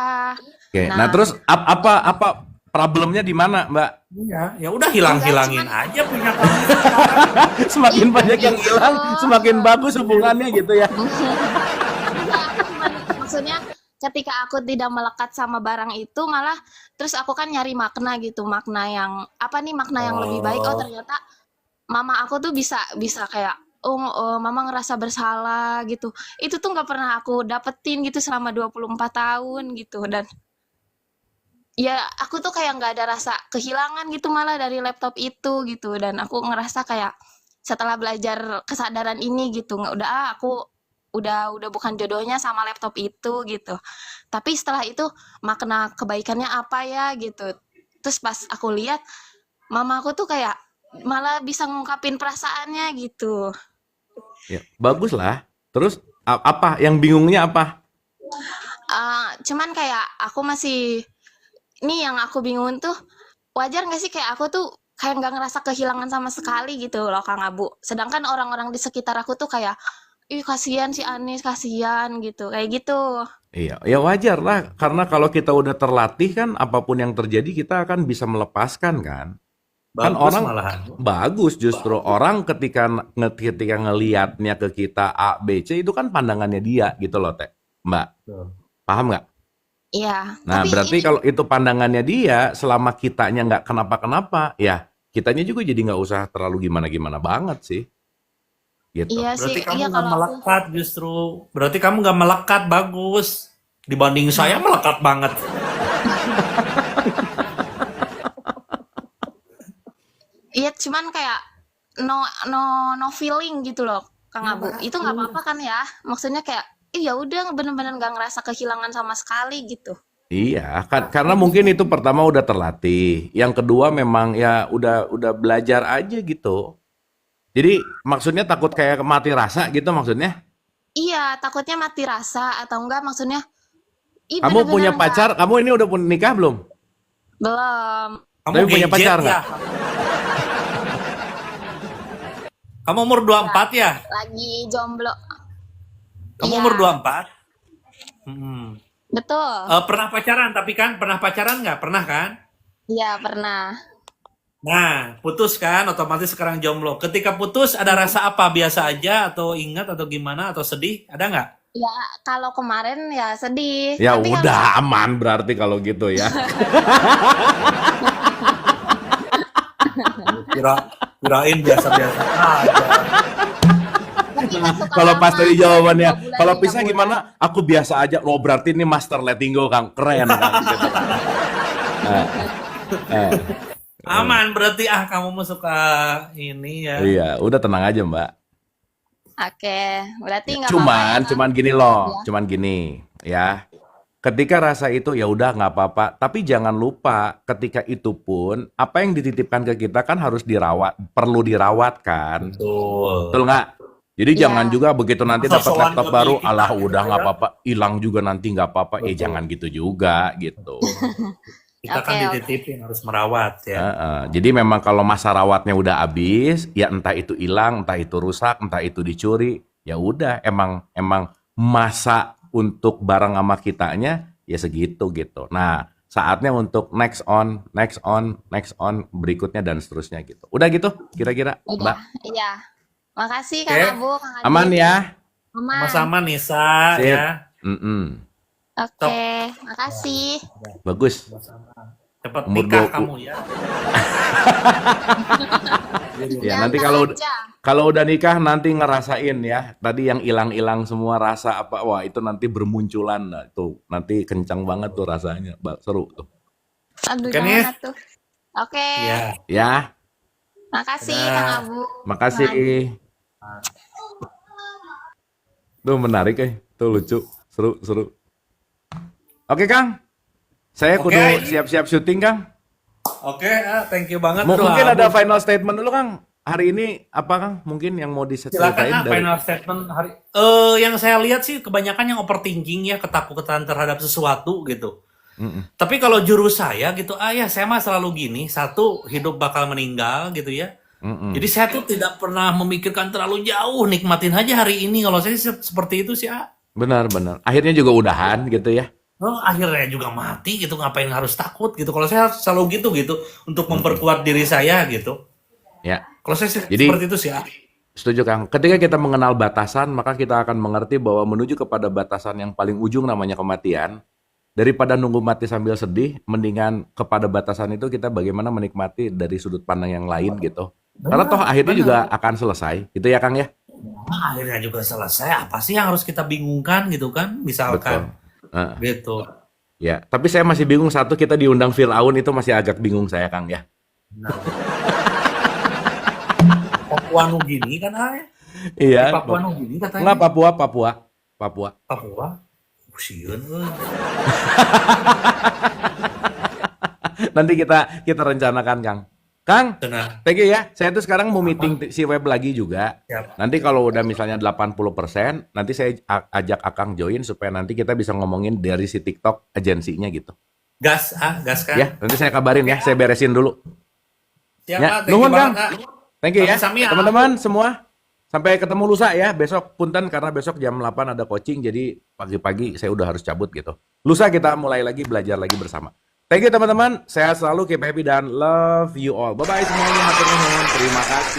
Speaker 2: Oke. Nah,
Speaker 8: Nah,
Speaker 2: terus apa problemnya di mana, Mbak?
Speaker 1: Iya, ya udah
Speaker 8: enggak
Speaker 1: hilang-hilangin
Speaker 8: cuman
Speaker 1: aja punya kamu sekarang.
Speaker 2: Semakin
Speaker 8: ih
Speaker 2: banyak yang
Speaker 8: gitu.
Speaker 2: hilang, semakin bagus hubungannya gitu ya.
Speaker 8: Enggak, aku cuman maksudnya ketika aku tidak melekat sama barang itu, malah terus aku kan nyari makna gitu, makna yang apa nih, makna yang lebih baik. Oh,
Speaker 1: Oh,
Speaker 8: ternyata mama aku tuh bisa bisa kayak mama ngerasa bersalah gitu. Itu tuh nggak pernah aku dapetin gitu selama 24 tahun gitu. Dan ya aku tuh kayak nggak ada rasa kehilangan gitu malah dari laptop itu gitu. Dan aku ngerasa kayak setelah belajar kesadaran ini gitu, nggak udah aku udah bukan jodohnya sama laptop itu gitu. Tapi setelah itu makna kebaikannya apa ya gitu. Terus pas aku lihat mama aku tuh kayak malah bisa ngungkapin perasaannya gitu.
Speaker 2: Ya, bagus lah. Terus apa yang bingungnya apa?
Speaker 8: Cuman kayak aku masih, ini yang aku bingung tuh, wajar nggak sih kayak aku tuh kayak nggak ngerasa kehilangan sama sekali gitu loh Kang Abu. Sedangkan orang-orang di sekitar aku tuh kayak, ih kasihan si Anis, kasihan gitu, kayak gitu.
Speaker 2: Iya, ya wajar lah. Karena kalau kita udah terlatih kan, apapun yang terjadi kita akan bisa melepaskan kan. Kan
Speaker 1: bagus
Speaker 2: orang
Speaker 1: malahan.
Speaker 2: bagus justru orang ketika ngelihatnya ke kita A, B, C itu kan pandangannya dia gitu loh, Teh. Mbak.
Speaker 1: Tuh.
Speaker 2: Paham nggak?
Speaker 8: Iya,
Speaker 2: Nah,
Speaker 8: tapi
Speaker 2: berarti
Speaker 8: ini
Speaker 2: kalau itu pandangannya dia, selama kitanya nggak kenapa-kenapa, ya kitanya juga jadi nggak usah terlalu gimana-gimana banget sih. Gitu.
Speaker 8: iya sih,
Speaker 1: Berarti kamu
Speaker 8: iya
Speaker 1: nggak
Speaker 8: kalau aku,
Speaker 1: melekat justru. Berarti kamu nggak melekat, bagus. Dibanding saya melekat banget.
Speaker 8: iya cuman kayak no no feeling gitu loh Kang Abu. Itu nggak apa-apa kan ya? Maksudnya kayak, ya udah bener-bener nggak ngerasa kehilangan sama sekali gitu.
Speaker 2: Iya, karena mungkin itu pertama udah terlatih. Yang kedua memang ya udah belajar aja gitu. Jadi maksudnya takut kayak mati rasa gitu maksudnya.
Speaker 8: Iya, takutnya mati rasa atau enggak maksudnya, ih
Speaker 2: Kamu punya
Speaker 8: bener-bener nggak,
Speaker 2: pacar, kamu ini udah punya nikah belum?
Speaker 8: belum.
Speaker 1: Kamu
Speaker 2: Tapi punya
Speaker 1: gadget
Speaker 2: pacar
Speaker 1: ya?
Speaker 2: nggak?
Speaker 1: Kamu umur 24 ya?
Speaker 8: lagi jomblo.
Speaker 1: Kamu
Speaker 8: Iya,
Speaker 1: umur 24? Hmm.
Speaker 8: betul.
Speaker 1: Pernah pacaran tapi kan? Pernah pacaran nggak? Pernah kan?
Speaker 8: Iya, pernah.
Speaker 1: Nah, putus kan? Otomatis sekarang jomblo. Ketika putus ada rasa apa? Biasa aja atau ingat atau gimana atau sedih? Ada nggak?
Speaker 8: Ya, kalau kemarin ya sedih.
Speaker 2: Ya
Speaker 8: Tapi kalau
Speaker 2: udah aman berarti kalau gitu ya.
Speaker 1: Kirain biasa-biasa aja.
Speaker 8: tapi nggak suka
Speaker 2: Kalau pas
Speaker 8: lama,
Speaker 2: tadi jawabannya,
Speaker 8: 2 bulan,
Speaker 2: kalau
Speaker 8: 3
Speaker 2: pisah
Speaker 8: bulan.
Speaker 2: gimana? Aku biasa aja. Oh berarti ini master letting go Kang, keren Kang. Gitu. Eh, eh,
Speaker 1: Aman berarti kamu mau suka ini ya.
Speaker 2: iya, udah tenang aja Mbak.
Speaker 8: Oke, berarti nggak apa-apa ya, Kang?
Speaker 2: Cuman gini loh,
Speaker 8: Ya.
Speaker 2: cuman gini ya. Ketika rasa itu ya udah nggak apa-apa, tapi jangan lupa ketika itu pun apa yang dititipkan ke kita kan harus dirawat, perlu dirawat kan.
Speaker 1: Betul.
Speaker 2: Betul nggak? Jadi
Speaker 8: Iya.
Speaker 2: jangan juga begitu nanti
Speaker 1: Masa
Speaker 2: dapat
Speaker 1: soan
Speaker 2: laptop
Speaker 1: ke
Speaker 2: baru,
Speaker 1: kita
Speaker 2: alah
Speaker 1: gitu
Speaker 2: udah nggak
Speaker 1: ya.
Speaker 2: apa-apa, hilang juga nanti nggak apa-apa.
Speaker 1: Betul.
Speaker 2: Jangan gitu juga gitu.
Speaker 1: Kita kan
Speaker 8: Oke, oke.
Speaker 1: dititipin harus merawat ya.
Speaker 2: Jadi memang kalau masa rawatnya udah habis, ya entah itu hilang, entah itu rusak, entah itu dicuri, ya udah emang masa untuk barang sama kitanya ya segitu gitu. Nah, saatnya untuk next on berikutnya dan seterusnya gitu. Udah gitu kira-kira, Mbak.
Speaker 8: Udah, iya. Makasih Kang
Speaker 1: Oke.
Speaker 8: Abu, Kang Adi.
Speaker 2: Aman ya?
Speaker 8: Aman.
Speaker 1: Sama-sama Nisa
Speaker 2: Sip.
Speaker 1: ya.
Speaker 8: Oke, makasih.
Speaker 2: Bagus.
Speaker 1: Cepat
Speaker 2: Umur
Speaker 1: nikah
Speaker 2: 20.
Speaker 1: kamu ya.
Speaker 2: Ya,
Speaker 8: Yang
Speaker 2: nanti
Speaker 8: aja.
Speaker 2: kalau udah nikah nanti ngerasain ya. Tadi yang hilang-hilang semua rasa apa, wah itu nanti bermunculan. Nah, tuh nanti kencang banget tuh rasanya. Seru tuh.
Speaker 8: Aduh,
Speaker 1: Kan
Speaker 8: jangan
Speaker 1: ya?
Speaker 8: atuh. Oke,
Speaker 1: Ya.
Speaker 2: Ya,
Speaker 8: makasih
Speaker 1: Dadah.
Speaker 8: Kang Abu.
Speaker 2: makasih. Tuh menarik tuh lucu, seru. Oke Kang, saya
Speaker 1: Oke.
Speaker 2: kudu siap-siap syuting Kang.
Speaker 1: Oke, thank you banget.
Speaker 2: Mungkin
Speaker 1: Abu.
Speaker 2: ada final statement dulu Kang. Hari ini apa Kang? Mungkin yang mau
Speaker 1: Silakan
Speaker 2: diceritain dari.
Speaker 1: final statement hari. Yang saya lihat sih kebanyakan yang overthinking ya, ketakutan terhadap sesuatu gitu.
Speaker 2: Mm-mm.
Speaker 1: Tapi kalau jurus saya gitu, ya saya mah selalu gini, satu hidup bakal meninggal gitu ya.
Speaker 2: Mm-mm.
Speaker 1: Jadi saya tuh tidak pernah memikirkan terlalu jauh, nikmatin aja hari ini. Kalau saya seperti itu sih,
Speaker 2: Benar. Akhirnya juga udahan gitu ya.
Speaker 1: akhirnya juga mati gitu, ngapain harus takut gitu. Kalau saya selalu gitu untuk memperkuat diri saya gitu.
Speaker 2: Ya.
Speaker 1: Kalau saya sih
Speaker 2: Jadi-
Speaker 1: seperti itu sih.
Speaker 2: Setuju Kang. Ketika kita mengenal batasan, maka kita akan mengerti bahwa menuju kepada batasan yang paling ujung namanya kematian, daripada nunggu mati sambil sedih, mendingan kepada batasan itu kita bagaimana menikmati dari sudut pandang yang lain gitu. Karena toh akhirnya
Speaker 1: benar.
Speaker 2: juga akan selesai, gitu ya Kang ya.
Speaker 1: Akhirnya juga selesai. Apa sih yang harus kita bingungkan gitu kan? Misalkan gitu.
Speaker 2: Ya, tapi saya masih bingung satu, kita diundang Firaun itu masih agak bingung saya Kang ya.
Speaker 1: Nah. Papua Nugini kan
Speaker 2: Iya.
Speaker 1: Papua Nugini katanya.
Speaker 2: Enggak, Papua.
Speaker 1: Papua. Sieun euy.
Speaker 2: Nanti kita rencanakan Kang. Kang,
Speaker 1: Cenah.
Speaker 2: thank you ya. Saya tuh sekarang mau meeting si web lagi juga.
Speaker 1: Siap.
Speaker 2: Nanti kalau udah misalnya 80%, nanti saya ajak Akang join supaya nanti kita bisa ngomongin dari si TikTok agensinya gitu.
Speaker 1: Gas kan.
Speaker 2: Ya, nanti saya kabarin ya. Saya beresin dulu.
Speaker 1: Siap,
Speaker 2: Ya,
Speaker 1: thank you
Speaker 2: nuhun,
Speaker 1: banget,
Speaker 2: Kang. Thank you ya.
Speaker 1: Sami-sami ya.
Speaker 2: Teman-teman semua. Sampai ketemu lusa ya. Besok punten karena besok jam 8 ada coaching. Jadi pagi-pagi saya udah harus cabut gitu. Lusa kita mulai lagi belajar lagi bersama. Thank you teman-teman. Sehat selalu, keep happy dan love you all. Bye-bye semuanya. Hatur nuhun. Terima kasih.